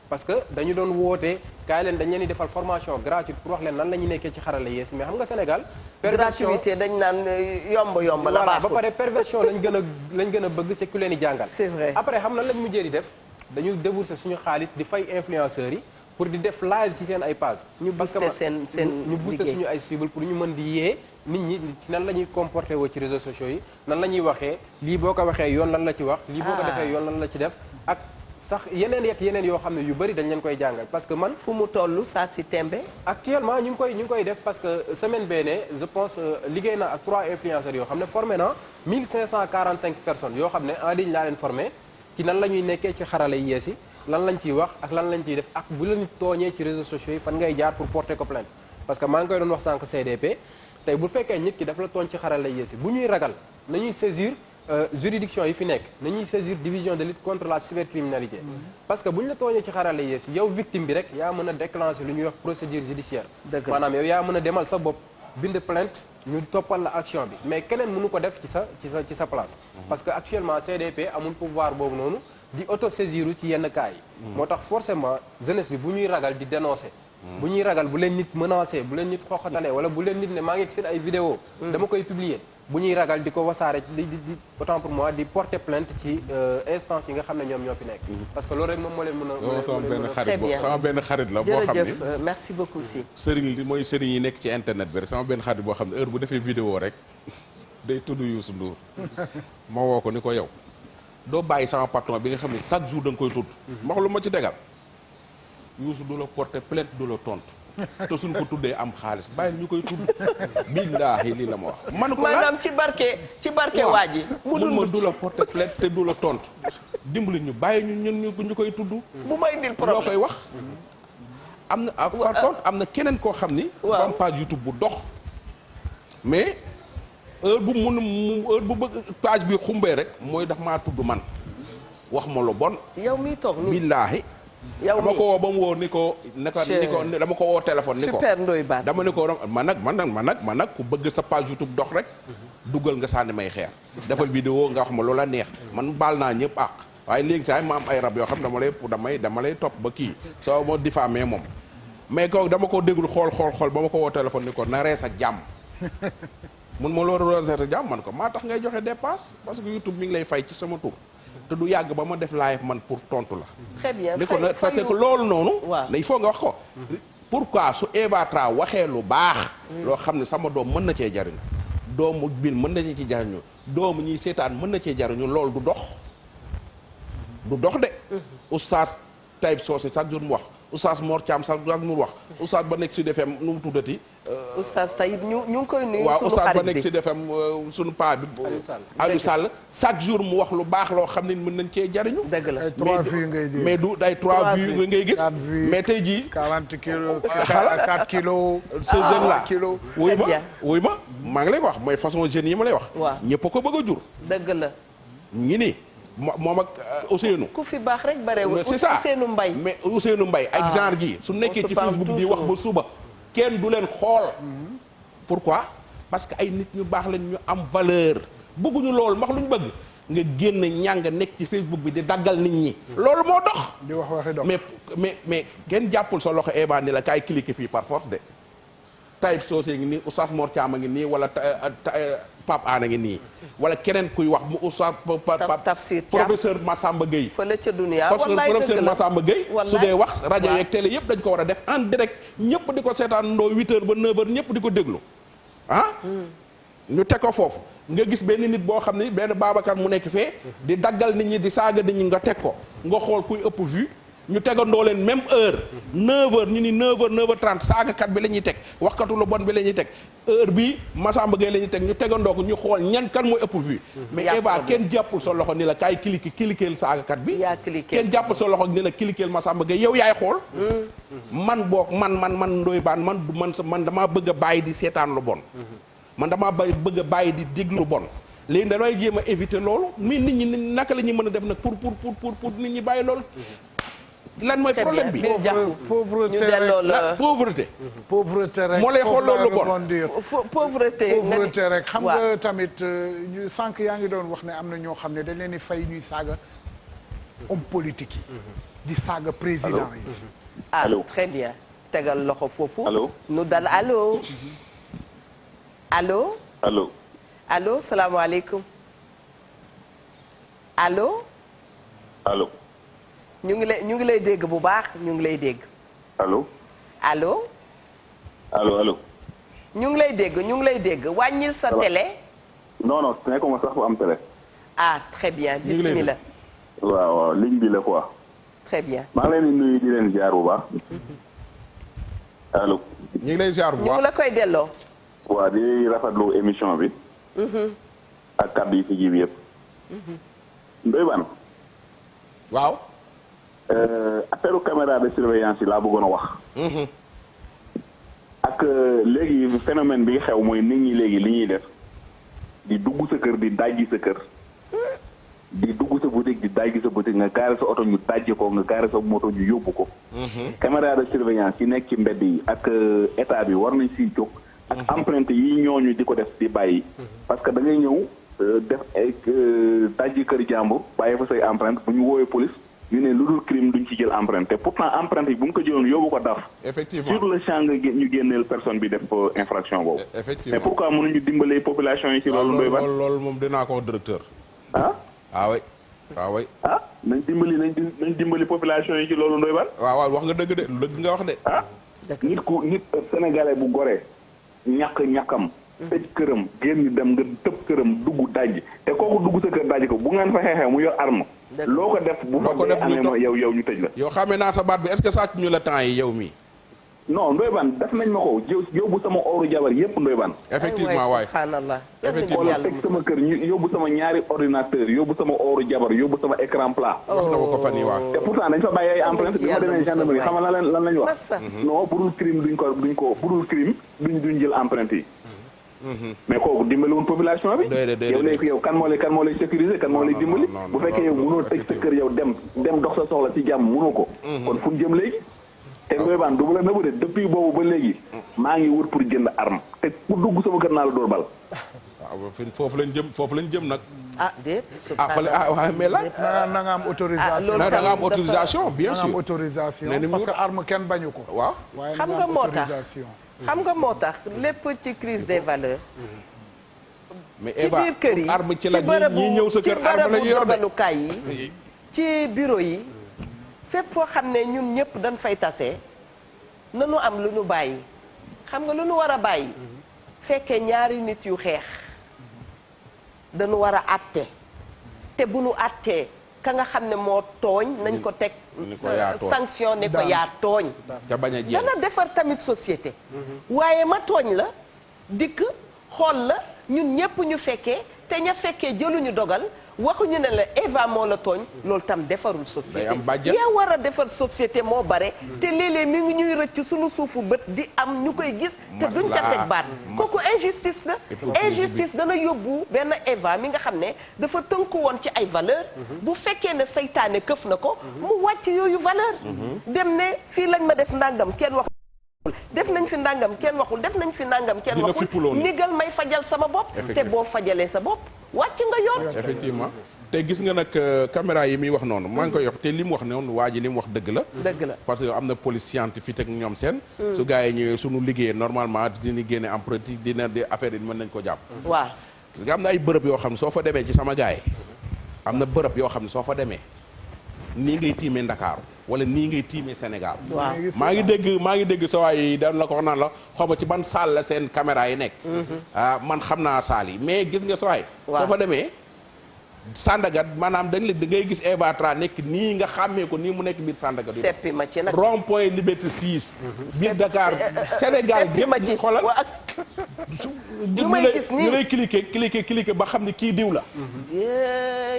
parce que dañu doon woote kaay leen dañ leen di defal formation gratuite pour wax leen nan la ñuy nekkee ci xarala yees mais xam nga Sénégal gratuité dañ naan yomb la baaxul ba pare perversion lañ gën a bëgg c'est ku leen di jàngal c'est vrai après xam na lañ mujjee di def dañu débourser suñu xaalis di fay influenceurs yi pour di def live ci seen ay page ñu booster seen booster suñu ay cible pour ñu mën di yee nit ñi nan la ñuy comporter woo ci réseaux sociaux yi nan la ñuy waxee lii boo ko waxee yoon lan la ci wax lii boo ko defee yoon lan la ci def ak sax yeneen yoo xam ne yu bari dañ leen koy jàngal parce que man fu mu toll saa si tembe actuellement ñu ngi koy def parce que semaine bee je pense liggéey na ak 3 influenceurs yoo xam ne formé na 1545 personnes yoo xam ne en ligne laa leen formé ci nan la ñuy nekkee ci xarala yi yees yi lan lañ ciy wax ak lan lañ ciy def ak bu la nit tooñee ci réseaux sociaux yi fan ngay jaar pour porter ko plainte parce que maa ngi koy doon wax sànq CDP tey bu fekkee nit ki daf la tooñ ci xarala yi yees yi bu ñuy ragal nañuy saisir juridiction yi fi nekk nañuy saisir division de lutte contre la cybercriminalité parce que bu ñu la tooñee ci xarala yees yow victime bi rek yaa mën a déclencher lu ñuy wax procédure judiciaire maanaam yow yaa mën a demal sa bopp bind plainte ñu toppal la action bi mais keneen mënu ko def ci sa place parce que actuellement CDP amul pouvoir boobu noonu di autosaisiru ci yenn cas yi moo tax forcément jeunesse bi bu ñuy ragal di dénoncer bu ñuy ragal bu leen nit menacé bu leen nit xoxatalee wala bu leen nit ne maa ngi seen ay vidéo dama koy publier bu ñuy ragal di ko wasaare di autant pour moi di porter plainte ci instance yi nga xam ne ñoom ñoo fi nekk parce que loolu rek moom moo leen mën a sama benn xarit la boo xam jërëjëf merci beaucoup si sëriñ li mooy sëriñ yi nekk ci internet bi rek sama benn xarit boo xam ne heure bu defee vidéo rek day tudd Youssou Ndour ma woo ko ni ko yow doo bàyyi sama patron bi nga xam ne chaque jour da nga koy tudd wax lu ma ci degal Youssou du la porter plainte du la tontu te suñ ko tuddee am xaalis bàyyi ñu koy tudd billaahi lii la ma wax man ko maanaam ci barke waa ji mun ma du la porter plainte te du la tontu dimbali ñu bàyyi ñu koy tudd bu may indil problème loo koy wax am na par contre am na keneen koo xam ni am page YouTube bu dox mais heure bu bëgg page bi xumbee rek mooy daf maa tudd man wax ma lu bon yow miy toog nii billaahi yow dama ko woo ba mu woo ni ko dama ko woo téléphone ni ko super Ndoye Bane dama ni ko man nag ku bëgg sa page YouTube dox rek duggal nga sànni may xeer defal vidéo nga wax ma loola neex man baal naa ñëpp àq waaye léegi saa ma am ay rab yoo xam dama lay topp ba kii soo ma diffamé moom mais kooku dama ko déglu xool ba ma ko woo téléphone ni ko na rees ak jàmm mun ma loolu rees ak jàmm man ko maa tax ngay joxe dépasse parce que YouTube mi ngi lay fay ci sama tur te du yàgg ba ma def live man pour tontu la. très bien ni ko na parce que loolu noonu. waaw il faut nga wax ko. pourquoi su Eva Tra waxee lu baax. loo xam ne sama doom mën na cee jariñu doomu Bill mën na ci jariñu doomu ñuy seetaan mën na cee jariñu loolu du dox. du dox de. oustaz Taïb Socé chaque jour mu wax oustaz Mor Thiam chaque jour mu wax oustaz ba nekk Sud FM nu mu tuddati. oustaz Taïb ñu ngi koy nuyu. waaw sunu oustaz ba xarit nekk bi Sud FM sunu paa bi. Aliou Sall chaque jour mu wax lu baax loo xam ne mën nañ cee jariñu. dëgg la ay 3 vues ngay dégg mais du ay 3 vues ngay gis. 4 vues mais tey jii. 40 kilos xala 4 kilos. ce jeune là kilos. wuy ma maa ngi lay wax mooy façon jeunes yi ma lay wax. waaw ñëpp a ko bëgg a jur. dëgg la. ñi ni moom ak Ousseynou. ku fi baax rek barewul. c'est ça Ousseynou Mbaye. mais Ousseynou Mbaye ak genre gi su nekkee ci Facebook di wax ba suba kenn du leen xool. pourquoi parce que ay nit ñu baax lañ ñu am valeur bëgguñu loolu max lu ñu bëgg nga génn ñàng nekk ci Facebook bi di daggal nit ñi. loolu moo dox. di wax waxi dox mais kenn jàppul sa loxo Eva ni la kaay cliquer fii par force de. Taïb Socé ngi nii Oustaz Mor Thiam a ngi nii wala Pape Ana ngi nii wala keneen kuy wax mu Oustaz Tafsir Thiam professeur Massamba Gueye. fële ca dunia parce que wallaay dëgg professeur la Massamba Gueye su dee wax rajo yeeg télé yëpp dañ ko war a def en direct ñëpp di ko seetaan ndoo 8h ba 9h ñëpp di ko déglu ah. ñu teg ko foofu nga gis benn nit boo xam ne benn Babacar mu nekk fee di daggal nit ñi di saaga nit ñi nga teg ko nga xool kuy ëpp vue ñu tegandoo leen même heure 9h ñu ni 9h 9h30 saagakat bi la ñuy teg waxkatu lu bon bi la ñuy teg heure bi Massamba Gueye la ñuy teg ñu tegandoo ko ñu xool ñan kan mooy ëpp vue mais Eva kenn jàppul sa loxo ni la kaay cliquer saagakat bi yaa cliquer kenn jàppul sa loxo ni la cliquer Massamba Gueye yow yaay xool man boog man Ndoye Bane man damaa bëgg a bàyyi di seetaan lu bon man damaa bëgg a bàyyi di déglu bon léegi damay jéem a éviter loolu mais nit ñi naka la ñuy mën a def nag pour nit ñi bàyyi loolu lan mooy problème bi pauvreté ñu delloo la pauvreté. pauvreté rek moo lay xool loolu lu bon pauvreté rek xam nga tamit ñu sànq yaa ngi doon wax ne am na ñoo xam ne dañ leen di fay ñuy saaga homme politique yi di saaga président yi ah très bien tegal loxo foofu allo nu dal allo allo allo allo salaamaaleykum allo allo ñu ngi lay dégg bu baax ñu ngi lay dégg allo allo allo allo ñu ngi lay dégg wàññil sa télé non nekkuma sax fu am télé ah très bien bismillah waaw ligne bi la quoi très bien maa ngi leen di nuyu di leen ziar bu baax allo ñu ngi lay ziar bu ñu baax ngi la koy delloo waa di rafetlu émission bi ak kàddu yi fi ji bi yëpp Ndoye Bane waaw affaire caméra de surveillance yi laa bëggoon a wax ak léegi phénomène bi xew mooy nit ñi léegi li ñuy def di dugg sa kër di dajji sa kër di dugg sa boutique di dajji sa boutique nga gaare sa oto ñu dajji ko nga gaare sa moto ñu yóbbu ko caméra de surveillance yi nekk ci mbedd yi ak état bi war nañ siy jóg ak empreinte yi ñooñu di ko def di bàyyi parce que da ngay ñëw def dajji kër jàmbur bàyyi fa say empreinte bu ñu woowee police ñu ne lu dul crime duñ ci jël empreinte te pourtant empreinte yi bu ñu ko jëloon yóbbu ko daf effectivement sur le champ nga ñu génneel personne bi def infraction boobu effectivement mais pourquoi mënuñu dimbalee population yi ci loolu Ndoye Bane loolu moom dinaa ko wax directeur ah oui nañ dimbali population yi ci loolu Ndoye Bane waaw wax nga dëgg de lu dëgg nga wax de nit sénégalais bu goree ñàkkam tëj këram génn dem nga tëb këram dugg dajji te kooku dugg sa kër dajji ko bu ngeen fa xeexee mu yor arme loo ko def bu fa dee amee ma yow ñu tëj la yow xamee naa sa baat bi est-ce que sàcc ñu la temps yi yow mii non Ndoye Bane def nañ ma ko yóbbu sama ooru jabar yépp Ndoye Bane effectivement waay subhanallah wala teg sama kër ñu yóbbu sama ñaari ordinateur yóbbu sama ooru jabar yóbbu sama écran plat wax na ma ko fan yi waaw te pourtant dañ fa bàyyi ay empreinte bi ma demee gendarmerie xam nga lan lañ wax non budul crime duñ jël empreinte yi mais kooku dimbali woon population bi. yow léegi yow kan moo lay sécuriser kan moo lay dimbali. bu fekkee yow mënoo tëj sa kër yow dem dox sa soxla ci jàmm mënoo ko. kon fu ñu jëm léegi. te Ndoye Bane du ma la nëbbu de depuis boobu ba léegi maa ngi wër pour jënd arme te ku dugg sama kër naa la dóor bal. waaw foofu lañ jëm nag. déet. waaw mais la. na nga am autorisation. da nga am autorisation bien sûr. na nga am autorisation parce que arme kenn bañu ko. waaw waaye xam nga moo tax xam nga moo tax lépp ci crise des valeurs. mais ci biir kër yi arme ci la ñi ñëw sa kër arme la ñu yor de dogalukaay yi ci bureau yi fépp foo xam ne ñun ñëpp dañ fay tase nanu am lu ñu bàyyi xam nga lu ñu war a bàyyi fekkee ñaari nit yu xeex dañu war a àtte te bu ñu àttee ka nga xam ne moo tooñ nañ ko teg sanction ne ko yaa tooñ dana defar tamit société waaye ma tooñ la dikk xool la ñun ñëpp ñu fekkee te ña fekkee jëluñu dogal waxuñu ne la Eva moo la tooñ loolu tam defarul société yaa war a defar société moo bare te léeg-léeg mi ngi ñuy rëcc suñu suufu bët di am ñu koy gis te duñ ca teg baat kooku injustice la injustice dana yóbbu benn Eva mi nga xam ne dafa tënku woon ci ay valeur bu fekkee ne seytaane këf na ko mu wàcc yooyu valeur dem ne fii lañ ma def ndàngam kenn wax def nañ fi ndàngam kenn waxul def nañ fi ndàngam kenn waxul nigal may fajal sama bopp te boo fajalee sa bopp wàcc nga yoon effectivement te gis nga nag caméra yi muy wax noonu maa ngi koy wax te li mu wax noonu waa ji li mu wax dëgg la parce que am na police scientifique ak ñoom seen su gars yi ñëwee suñu liggéeyee normalement dina génne empreinte dina di affaire yi mën nañ ko jàpp waaw parce que am na ay bërëb yoo xam ne soo fa demee ci sama gars yi am na bërëb yoo xam ne soo fa demee nii ngay tiimee Ndakaaru wala nii ngay tiimee Sénégal maa ngi dégg sa waay yi daan la ko wax naan la xaw ma ci ban salle la seen caméra yi nekk man xam naa salle yi mais gis nga sa waay soo fa demee Sandaga maanaam da ngay gis Eva Tra nekk nii nga xàmmee ko nii mu nekk biir Sandaga seppi ma ci nag rond point Liberté 6 biir Dakar Sénégal gépp xoolal ñu may gis nii ñu lay cliquer ba xam ne kii diw la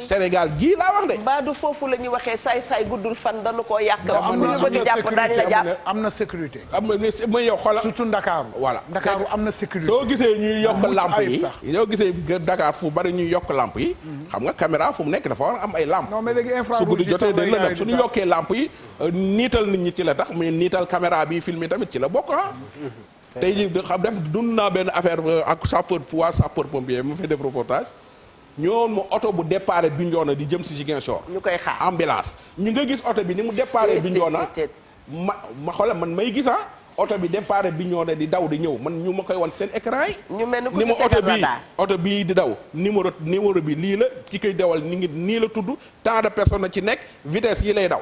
Sénégal gii laa wax de mbaa du foofu la ñuy waxee saay guddul fan dañu koo yàq am ñu bëgg jàpp daañu la jàpp am na sécurité am na mooy yow xoolal surtout Ndakaaru voilà Ndakaaru am na sécurité soo gisee ñuy yokk lamp yi soo gisee Dakar fu bari ñuy yokk lamp yi xam nga caméra fu mu nekk dafa war am ay lamp non mais léegi su guddi jotee dañ la dem suñu yokkee lamp yi niital nit ñi ci la tax mais niital caméra bi filmé tamit ci la bokk tey jii xam def dund naa benn affaire ak sapeur pompier mu fi def reportage ñoon mu oto bu départ Bignona di jëm si Ziguinchor ñu koy xaar ambulance ñu nga gis oto bi ni mu départ Bignona ma xoolal man may gis oto bi départ Bignona di daw di ñëw man ñu ma koy wan seen écran yi ñu mel ni ma oto bii di daw numéro bi lii la ki koy dawal nii la tudd tant de personnes ci nekk vitesse yi lay daw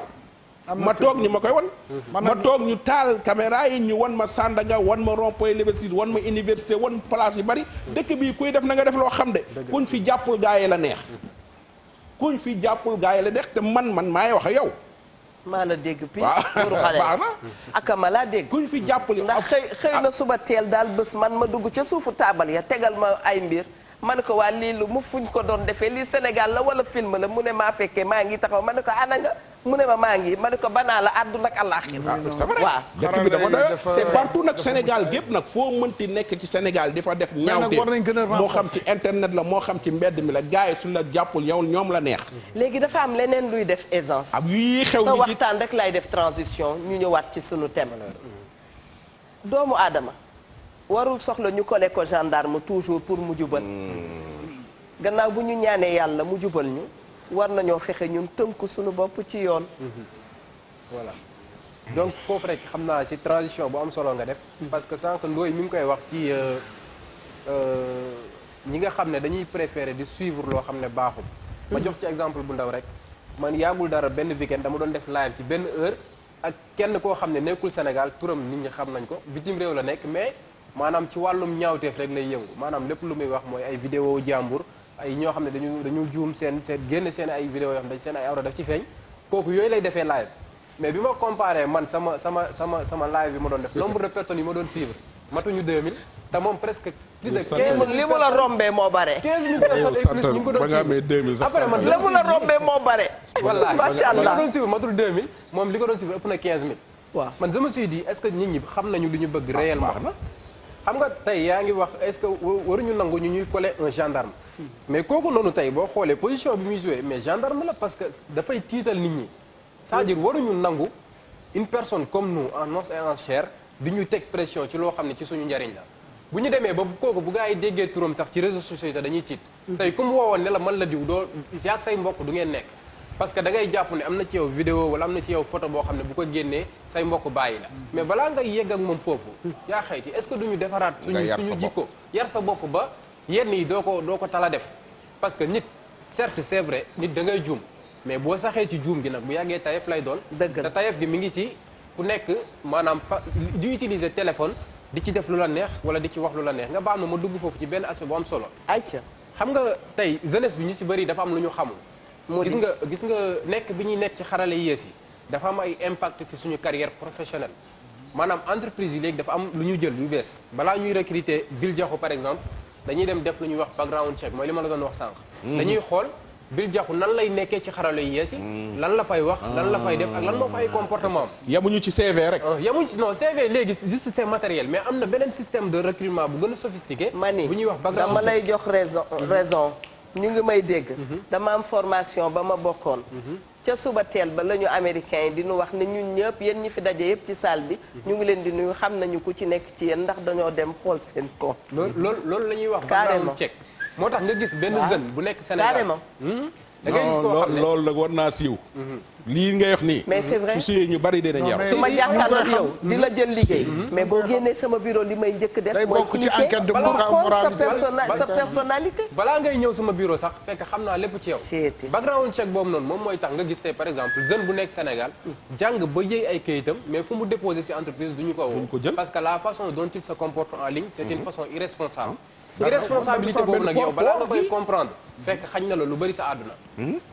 ma toog ñu ma koy wan ma toog ñu taal caméra yi ñu wan ma Sandaga wan ma rond-point Liberté 6 wan ma université wan place yu bari dëkk bii kuy def na nga def loo xam de kuñ fi jàppul gaa yi la neex kuñ fi jàppul gaa yi la neex te man maay wax ak yow maa la dégg pii baax na akama laa dégg kuñ fi jàppul ndax xëy na suba teel daal bés man ma dugg ca suufu taabal ya tegal ma ay mbir ma ne ko waa lii lu mu fuñ ko doon defee lii Sénégal la wala film la mu ne maa fekkee maa ngi taxaw ma ne ko ana nga mu ne maa ngi ma ne ko banaa la àdduna ak àllaaxira c'est vrai waaw dëkk bi dafa doy c'est partout nag Sénégal gépp nag foo mënti nekk ci Sénégal di fa def ñaawte moo xam ci internet la moo xam ci mbedd mi la gars yi suñ la jàppul yow ñoom la neex léegi dafa am leneen luy def aisance ab yii xew sa waxtaan rek lay def transition ñu ñëwaat ci sunu thème doomu aadama warul soxla ñu collé ko gendarme toujours pour mu jubal gannaaw bu ñu ñaanee yàlla mu jubal ñu war nañoo fexe ñun tënku suñu bopp ci yoon voilà donc foofu rek xam naa ci transition bu am solo nga def parce que sànq Ndoye mi ngi koy wax ci ñi nga xam ne dañuy préférer di suivre loo xam ne baaxul ma jox ci exemple bu ndaw rek man yàggul dara benn weekend dama doon def live ci benn heure ak kenn koo xam ne nekkul Sénégal turam nit ñi xam nañ ko bitim réew la nekk mais maanaam ci wàllum ñaawteef rek lay yëngu maanaam lépp lu muy wax mooy ay vidéo jàmbur ay ñoo xam ne dañu juum seen génn seen ay vidéo yoo xam ne seen ay awra daf ci feeñ kooku yooyu lay defee live mais bi ma comparé man sama live bi ma doon def nombre de personnes yi ma doon suivre matuñu 2000 te moom presque plus de 15 li mu la rombee moo bare 15000 personnes et plus ñu ngi ko doon suivre après man li mu la rombee moo bare wallaahi macha allah li ko doon suivre matul 2000 moom li ko doon suivre ëpp na 15000 waaw man je me suis dit est-ce que nit ñi xam nañu li ñu bëgg réellement xam nga tey yaa ngi wax est-ce que waruñu nangu ñu ñuy coller un gendarme mais kooku noonu tey boo xoolee position bi muy joué mais gendarme la parce que dafay tiital nit ñi c'est-à-dire waruñu nangu une personne comme nous en os et en chair di ñu teg pression ci loo xam ne ci suñu njariñ la bu ñu demee ba kooku bu gaa yi déggee turam sax ci réseaux sociaux yi sax dañuy tiit tey comme woowoon ne la man la diw doo yaag say mbokk du ngeen nekk parce que da ngay jàpp ne am na ci yow vidéo wala am na ci yow photo boo xam ne bu ko génnee say mbokk bàyyi la mais balaa ngay yegg ak moom foofu yaa xayti est-ce que duñu defaraat suñu jikko yar sa bopp ba yenn yi doo ko tala def parce que nit certes c'est vrai nit da ngay juum mais boo saxee ci juum gi nag bu yàggee tayef lay doon te tayef gi mi ngi ci ku nekk maanaam di utiliser téléphone di ci def lu la neex wala di ci wax lu la neex nga baal ma dugg foofu ci benn aspect bu am solo ayca xam nga tey jeunesse bi ñu si bëri dafa am lu ñu xamul gis nga nekk bi ñuy nekk ci xarale yi yees yi dafa am ay impact ci suñu carrière professionnelle maanaam entreprise yi léegi dafa am lu ñu jël yu bees balaa ñuy recruter Bill Diakhou par exemple dañuy dem def lu ñuy wax background check mooy li ma la doon wax sànq dañuy xool Bill Diakhou nan lay nekkee ci xarale yu yees yi lan la fay wax lan la fay def ak lan moo fa ay comportement am yemuñu ci CV rek yemuñu ci non CV léegi juste c'est matériel mais am na beneen système de recrutement bu gën a sophistiqué bu ñuy wax background dama lay jox raison ñu ngi may dégg dama am formation ba ma bokkoon ca suba teel ba la ñu américains yi di ñu wax ne ñun ñëpp yéen ñi fi daje yëpp ci salle bi ñu ngi leen di nuyu xam nañu ku ci nekk ci yéen ndax dañoo dem xool seen compte loolu la ñuy wax background check moo tax nga gis benn jeune bu nekk Sénégal carrément da ngay gis koo xam ne loolu nag war naa siiw lii ngay wax nii mais c'est vrai su suyee ñu bari dinañ yar su ma jàkkaarloo yow di la jël liggéey mais boo génnee sama bureau li may njëkk def mooy cliquer pour xool sa personnalité balaa ngay ñëw sama bureau sax fekk xam naa lépp ci yow background check boobu noonu moom mooy tax nga gis tey par exemple jeune bu nekk Sénégal jàng ba yëy ay kayitam mais fu mu déposé ci entreprise du ñu ko woo parce que la façon dont il se comporte en ligne c'est une façon irresponsable irresponsabilité boobu nag yow balaa nga koy comprendre fekk xañ na la lu bari sa àdduna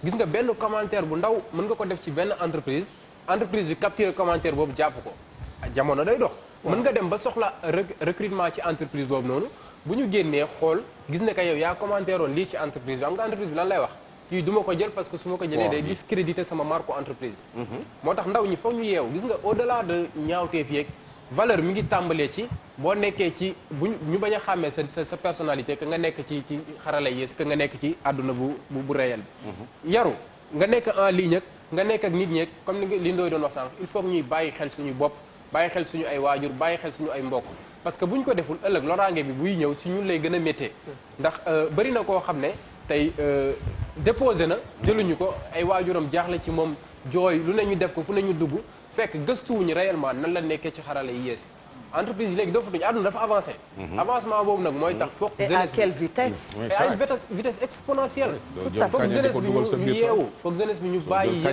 gis nga benn commentaire bu ndaw mën nga ko def ci benn entreprise bi capturer commentaire boobu jàpp ko jamono day dox mën nga dem ba soxla recrutement ci entreprise boobu noonu bu ñu génnee xool gis ne que yow yaa commentaire oon lii ci entreprise bi am nga entreprise bi lan lay wax kii du ma ko jël parce que su ma ko jëlee day discréditer sama marque entreprise moo tax ndaw ñi foog ñu yeewu gis nga au delà de ñaawteef yeeg valeur mi ngi tàmbalee ci boo nekkee ci bu ñu bañ a xàmmee sa personnalité que nga nekk ci xarala yi que nga nekk ci àdduna bu réel bi yaru nga nekk en ligne ak nga nekk ak nit ñeeg comme ni li Ndoye doon wax sànq il faut que ñuy bàyyi xel suñu bopp bàyyi xel suñu ay waajur bàyyi xel suñu ay mbokk parce que bu ñu ko deful ëllëg loraange bi buy ñëw si ñun lay gën a méttee ndax bëri na koo xam ne tey déposé na jëluñu ko ay waajuram jaaxle ci moom jooy lu ne ñu def ko fu ne ñu dugg fekk gëstuwuñu réellement nan la nekkee ci xarala yi yees entreprise yi léegi dofatuñu àdduna dafa avancé avancement boobu nag mooy tax foog et à quelle vitesse et à une vitesse exponentielle foog jeunesse bi ñu yeewu foog jeunesse bi ñu bàyyi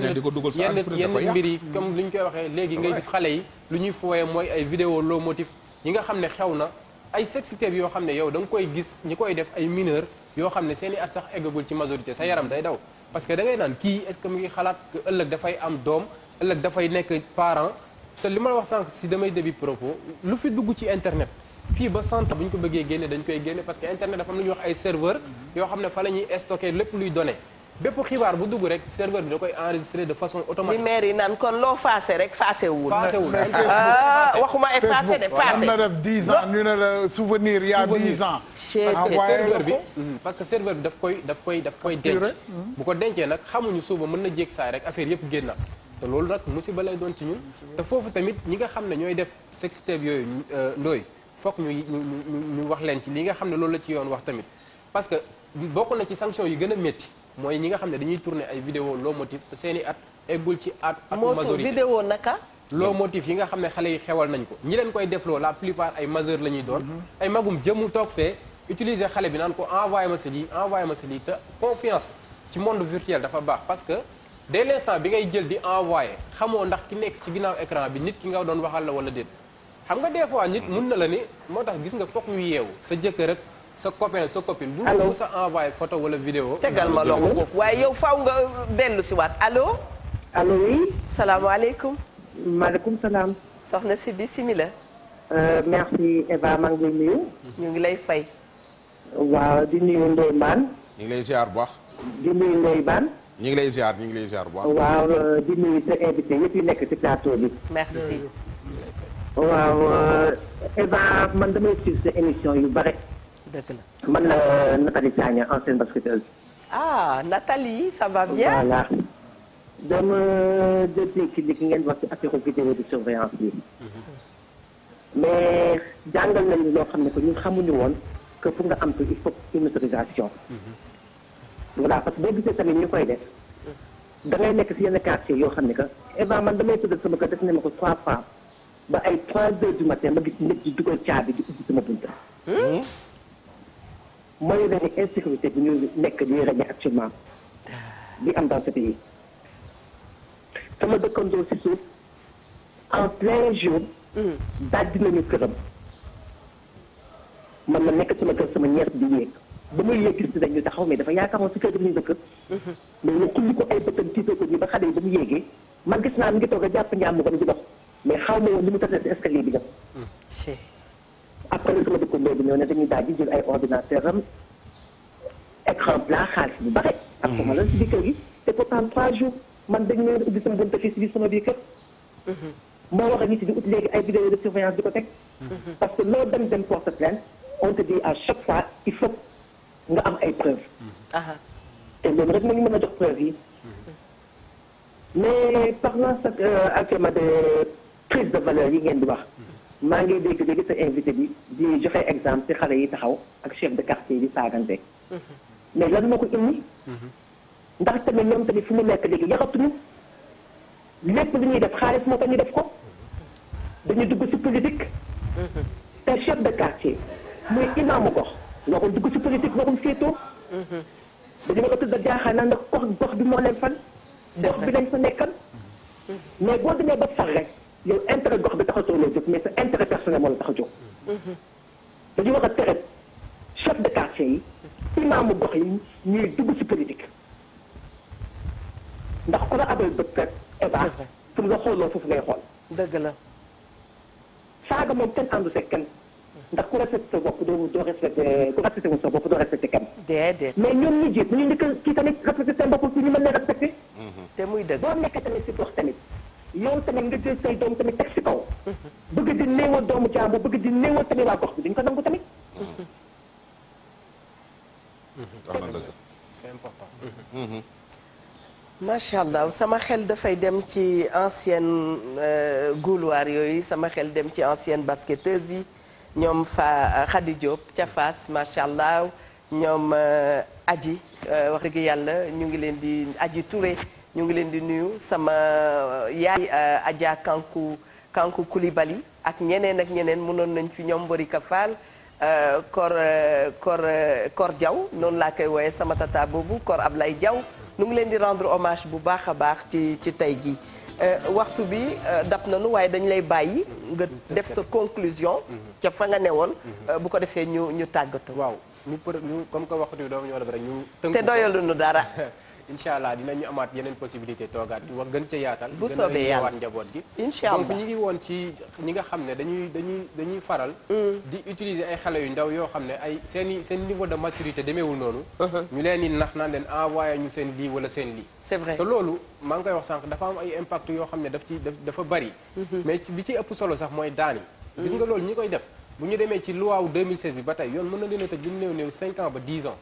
yenn mbir yi comme li ñu koy waxee léegi ngay gis xale yi lu ñuy fooyee mooy ay vidéo low motif yi nga xam ne xew na ay sextape yoo xam ne yow da nga koy gis ñi koy def ay mineur yoo xam ne seen i at sax eggagul ci majorité sa yaram day daw parce que da ngay naan kii est-ce que mu ngi xalaat que ëllëg dafay am doom ëllëg dafay nekk parent te li ma la wax sànq si damay début propos lu fi dugg ci internet fii ba sant bu ñu ko bëggee génne dañ koy génne parce que internet dafa am lu ñuy wax ay serveur yoo xam ne fa la ñuy stocké lépp luy données bépp xibaar bu dugg rek serveur bi da koy enregistré de façon automatique. li maire yi naan kon loo faase rek faase wul. waxuma effacé de faase. am na def 10 ans ñu ne la souvenir il y a 10 ans. serveur bi parce que serveur bi daf koy denc. bu ko dencee nag xamuñu suba mën na jéeg saay rek affaire yëpp génn te loolu nag musiba lay doon ci ñun te foofu tamit ñi nga xam ne ñooy def sextape yooyu Ndoye foog ñu wax leen ci li nga xam ne loolu la ci yoon wax tamit parce que bokk na ci sanction yi gën a métti mooy ñi nga xam ne dañuy tourner ay vidéo low motif te seeni at eggul ci at majorité vidéo naka low motif yi nga xam ne xale yi xewal nañ ko ñi leen koy defloo la plupart ay majeur la ñuy doon ay magum jëmu toog fee utiliser xale bi naan ko envoyé ma sa lii te confiance ci monde virtuel dafa baax parce que dès l'instant bi ngay jël di envoyé xamoo ndax ki nekk ci ginnaaw écran bi nit ki nga doon waxal la wala déet xam nga des fois nit mun na la ni moo tax gis nga foog ñu yeewu sa jëkkër ak sa copain sa copine bu mu sa envoyé photo wala vidéo tegal ma loxo foofu waaye yow faaw nga dellu si waat allo oui salaamaaleykum maaleykum salaam soxna si bismillah merci Eva maa ngi lay nuyu ñu ngi lay fay waaw di nuyu Ndoye Bane ñu ngi lay ziar bu baax di nuyu Ndoye Bane ñu ngi lay ziar bu baax waaw di nuyu sa invité yëpp yi nekk ci plateau bi merci waaw Eva man damay suivre sa émission yu bare. dëgg la. man la Nathalie Sagna ancienne basketteuse. ah Nathalie ça va bien. voilà dama dégg ci li ngeen wax ci affaire vidéo de surveillance bi. mais jàngal nañu loo xam ne que ñun xamuñu woon que pour nga am ko il faut une autorisation. voilà parce que boo gisee tamit ñu koy def. da ngay nekk si yenn quartier yoo xam ne que Eva man damay tëdd sama kër def ne ma ko 3 fois ba ay 3 heures du matin ma gis nit di dugal caabi di ubbi sama bunta. mooy wane insécurité bi ñu nekk di régner actuellement di am dans ce pays. sama dëkkandoo si suuf en plein jour. daal dinañu këram. man ma nekk sama kër sama ñees di yéeg ba muy yéeg gis dañu taxaw mais dafa yaakaaroon si kër gi ñu dëkk. mais ñu xulli ko ay bëtam tiitoo ko nii ba xale yi ba mu yéegee man gis naa mi ngi toog a jàpp njàmm ko di dox mais xaw ma woon li mu tasee si escalier bi nag. après sama dëkkandoo bi ñëw ne dañuy daal di jël ay ordinateur am écran plat xaalis bu bare. ak sama la si biir kër gi te pourtant 3 jours man dañu leen ubbi sama bunta fii si biir sama biir kër. moo wax a nit di ut léegi ay vidéo de surveillance di ko teg. parce que loo dem porte plainte on te dit à chaque fois il faut nga am ay preuves. te loolu rek nañu mën a jox preuve yi. mais parlant actuellement de prise de valeur yi ngeen di wax. maa ngi dégg léegi sa invité bi di joxe exemple ci xale yi taxaw ak chef de quartier di saagante. mais lan moo ko indi. ndax tamit ñoom tamit fu mu nekk léegi yaxatuñu lépp lu ñuy def xaalis moo tax ñu def ko dañuy dugg ci politique. te chef de quartier muy imaamu gox waxul dugg ci politique waxul féetoo. dañu war a tëdd jaaxaan naa ndax gox bi moo leen fan. gox bi lañ fa nekkal. mais boo demee ba far rek yow intérêt gox bi taxatoo loo jóg mais sa intérêt personnel moo la tax a jóg. dañu war a tere chef de quartier yi imaamu gox yi ñuy dugg ci politique. ndax ku la abal bët rek. Eva pour nga xooloo foofu ngay xool. dëgg la. saaga moom kenn àndu se kenn ndax ku respecté sa bopp doo respecté ku respecté wu sa bopp doo respecté kenn. déedéet. mais ñoom ñi jiit ñu njëkk kii tamit respecté seen bopp pour ñu mën leen respecté. te muy dëgg. boo nekkee tamit si gox tamit yow tamit nga jël say doom tamit teg si kaw. bëgg di néewal doomu jàmbur bëgg di néewal tamit waa gox bi duñ ko nangu tamit. c'est important. macha allah sama xel dafay dem ci ancienne gauloire yooyu sama xel dem ci ancienne basketteuse yi ñoom Khady Diop ca Fass macha allah ñoom Adji wax dëgg yàlla ñu ngi leen di Adji Touré ñu ngi leen di nuyu sama yaay Adja Kanku Koulibaly ak ñeneen mënoon nañ fi ñoom Borika Fall Kor Diaw noonu laa koy wooyee sama tata boobu Kor Ablaye Diaw. nu ngi leen di rendre hommage bu baax a baax ci tey gi waxtu bi dab nañu waaye dañu lay bàyyi nga def sa conclusion ca fa nga newoon bu ko defee ñu tàggatu. waaw ñu comme que waxtu bi doomu ñoo def rek ñu tënk te doyaluñu dara. incha allah dinañu amaat yeneen possibilité toogaat wax gën ca yaatal. bu soobee yàlla gën a njaboot gi. incha allah donc ñu ngi woon ci ñi nga xam ne dañuy faral. di utiliser ay xale yu ndaw yoo xam ne ay seen niveau de maturité demeewul noonu. ñu leen di nax naan leen envoyé ñu seen lii wala seen lii. c'est vrai te loolu maa ngi koy wax sànq dafa am ay impact yoo xam ne dafa bari. mais bi ci ëpp solo sax mooy daan yi. gis nga loolu ñi koy def bu ñu demee ci loi wu 2016 bi ba tey yoon mën na leen a tëj bu ñu néew 5 ans ba 10 ans.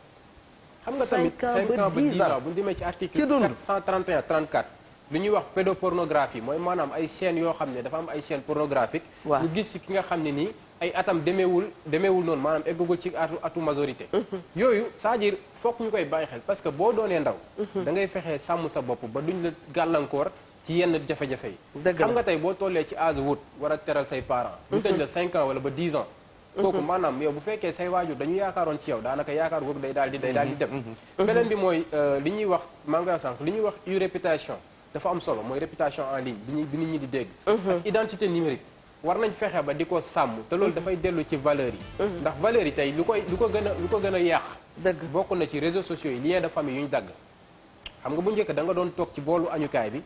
xam nga tamit 5 ans ba 10 ans bu ñu demee ci article 431 34 lu ñuy wax pédopornographie mooy maanaam ay chaînes yoo xam ne dafa am ay chaînes pornographiques. ñu gis ci ki nga xam ne nii ay atam demeewul noonu maanaam eggagul ci atu majorité. yooyu c'est-à-dire foog ñu koy bàyyi xel parce que boo doonee ndaw. da ngay fexee sàmm sa bopp ba duñ la gàllankoor ci yenn jafe-jafe yi. xam nga tey boo tollee ci âge wut war a teral say parents. ñu tëj la 5 ans wala ba 10 ans. kooku maanaam yow bu fekkee say waajur dañu yaakaaroon ci yow daanaka yaakaar googu day daal di dem. beneen bi mooy li ñuy wax maa ngi sànq li ñuy wax réputation dafa am solo mooy réputation en ligne bi nit ñi di dégg. ak identité numérique war nañ fexe ba di ko sàmm te loolu dafay dellu ci valeurs yi. ndax valeurs yi tey lu ko gën a yàq. dëgg bokk na ci réseaux sociaux yi lien de famille yu ñu dagg. xam nga bu njëkk da nga doon toog ci boolu añukaay bi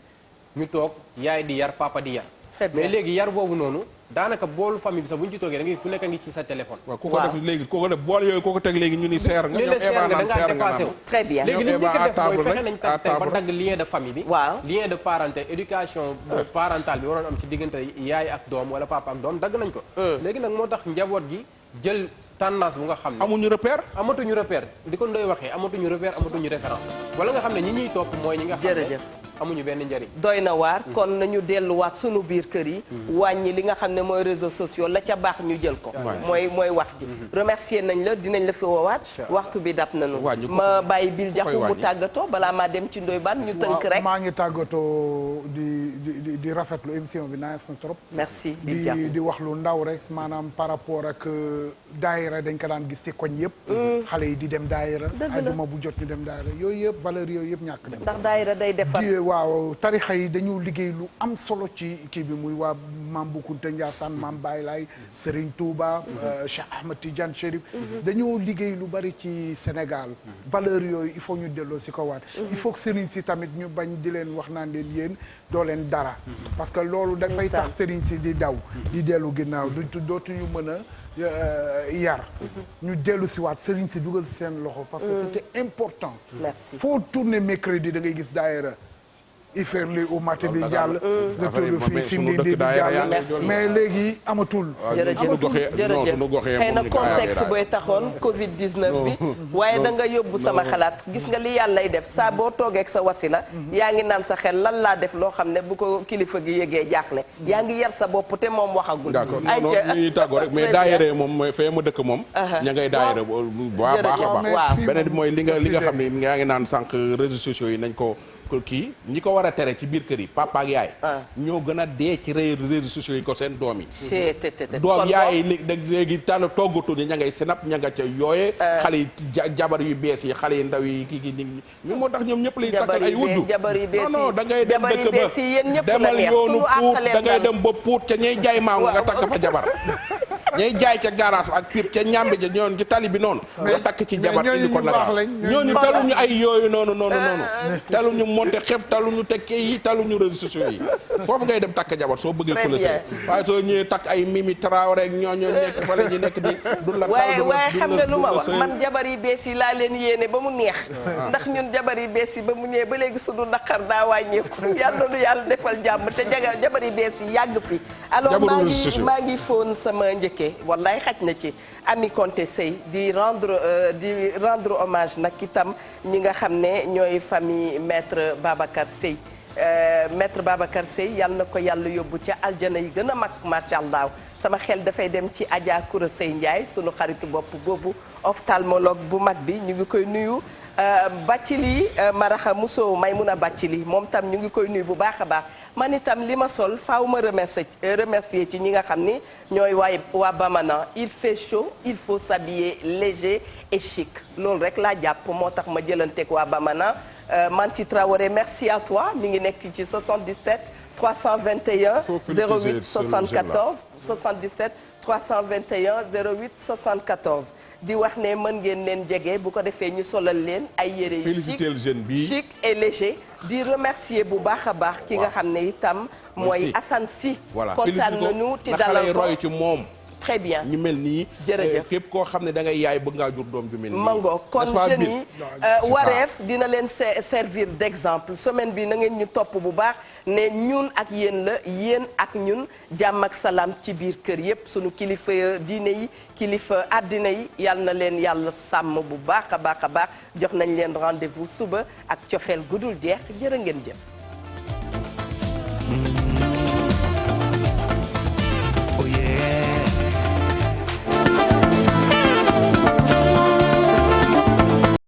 ñu toog yaay di yar papa di yar. mais léegi yar boobu noonu daanaka boolu famille bi sax bu ñu ci toogee da ngay ku nekk ngi ci sa téléphone. waaw ku ko def léegi ku ko def bool yooyu ku ko teg léegi ñu ni seer nga. ñu ne seer nga da ngaa dépassé wu. très bien léegi li ñu njëkk a def mooy fexe nañ à tey ba dagg lien de famille bi. waaw lien de parenté éducation parentale bi waroon am ci diggante yaay ak doom wala papa ak doom dagg nañ ko. léegi nag moo tax njaboot gi jël tendance bu nga xam ne amuñu repère. amatuñu repère di ko ndoy waxee amatuñu repère amatuñu référence wala nga xam ne ñi ñuy topp mooy ñi nga xam ne amuñu benn njëriñ. doy na waar kon nañu delluwaat sunu biir kër yi. wàññi li nga xam ne mooy réseaux sociaux la ca baax ñu jël ko. mooy wax ji. remercier nañ la dinañ la fi woowaat. waxtu bi dab nañu. ma bàyyi Bill Diakhou mu tàggatoo balaa maa dem ci Ndoye Bane ñu tënk rek. maa ngi tàggatoo di rafetlu émission bi nice na trop. merci Bill Diakhou di wax lu ndaw rek maanaam par rapport ak daayira dañ ko daan gis ci koñ yëpp. xale yi di dem daayira. ajuma bu jot ñu dem daayira yooyu yëpp valeur yooyu yëpp ñàkk dem. ndax daayira day defar. waaw tarixa yi dañu liggéey lu am solo ci kii bi muy waa Maam Bu Kunta Ndiassane Maam Baye Laye Serigne Touba Cheikh Ahmed Tidiane Chérif dañoo liggéey lu bari ci Sénégal valeur yooyu il faut ñu delloo si ko waat il faut que Serigne si tamit ñu bañ di leen wax naan leen yéen doo leen dara parce que loolu dafay tax Serigne si di daw di dellu ginnaaw dootuñu mën a yar ñu dellu si waat Serigne si dugal seen loxo parce que c'était important foo tourner mercredi da ngay gis daayira Iferli au matin bi jàll nga tollu fii si ndi di jàll mais léegi amatul xëy na contexte booy taxoon Covid 19 bi waaye da nga yóbbu sama xalaat gis nga li yàllay def saa boo toogeek sa wasila yaa ngi naan sa xel lan laa def loo xam ne bu ko kilifa gi yëgee jaaxle yaa ngi yar sa bopp te moom waxagul ay ñuy tàggoo rek mais daayira moom mooy fee mu dëkk moom ña ngay daayira baax a baax beneen bi mooy li nga xam ne yaa ngi naan sànq réseaux sociaux yi nañ ko kii ñi ko war a tere ci biir kër yi papa ak yaay ñoo gën a dee ci réseaux sociaux yi ko seen doom yi doom yaay léegi tànn toggatu ni ña ngay sinap ña nga ca yooye xale yi jabar yu bees yi xale yi ndaw yi kii ñu moo tax ñoom ñëpp lañu takkal ay wujju non da ngay dem dëkk ba demal yoonu Pout da ngay dem ba Pout ca ñay jaay maaw nga takk fa jabar ñay jaay ca garage ak piir ca ñambi ja ñoon ci tali bi noonu nga takk ci jabar indi ko nag ñooñu taluñu ay yooyu noonu taluñu monte xef taluñu tekke yi taluñu réseaux sociaux yi foofu ngay dem takk jabar soo bëggee ko la waaye soo ñëwee takk ay Mimi Traoré rek ñooñu nekk fa la ñu nekk di du la waaye xam nga lu ma wax man jabar yi bees yi laa leen yéene ba mu neex ndax ñun jabar yi bees yi ba mu ñëwee ba léegi suñu naqar daa wàññeeku yàlla nu yàlla defal jàmm te jabar yi bees yi yàgg fi alors maa ngi foon sama njëkkee wallaay xaj na ci Ami Konté Sey di rendre hommage nag itam ñi nga xam ne ñooy famille maître Babacar Sey maître Babacar Sey yal na ko yàlla yóbbu ca aljana yi gën a mag macha allah sama xel dafay dem ci Adja Koura Sey Ndiaye sunu xaritu bopp boobu ophtalmologue bu mag bi ñu ngi koy nuyu Bathily Maraxa Mousso Maymuna Bathily moom tam ñu ngi koy nuyu bu baax a baax man itam li ma sol faaw ma remercier ci ñi nga xam ni ñooy waa Bamana il fait chaud il faut s'habiller léger et chic loolu rek laa jàpp moo tax ma jëlanteeg waa Bamana Manti Traoré merci à toi mi ngi nekk ci 77 321 08 74 77 321 08 74 di wax ne mën ngeen leen jege bu ko defee ñu solal leen ay yére yu chic et léger di remercier bu baax a baax ki nga xam ne itam mooy Assane Sy kontaan nañu ti dalal ko roy ci moom très bien ñu mel nii jërëjëf képp koo xam ne da ngay yaay bëgg ngaa jur doom ju mel nii mango kon jeunes yi wareef dina leen servir d'exemple semaine bi na ngeen ñu topp bu baax ne ñun ak yéen la yéen ak ñun jàmm ak salaam ci biir kër yépp sunu kilifa diine yi kilifa àddina yi yal na leen yàlla sàmm bu baax a baax jox nañ leen rendez-vous suba ak cofeel gudul jeex jërë ngeen jëf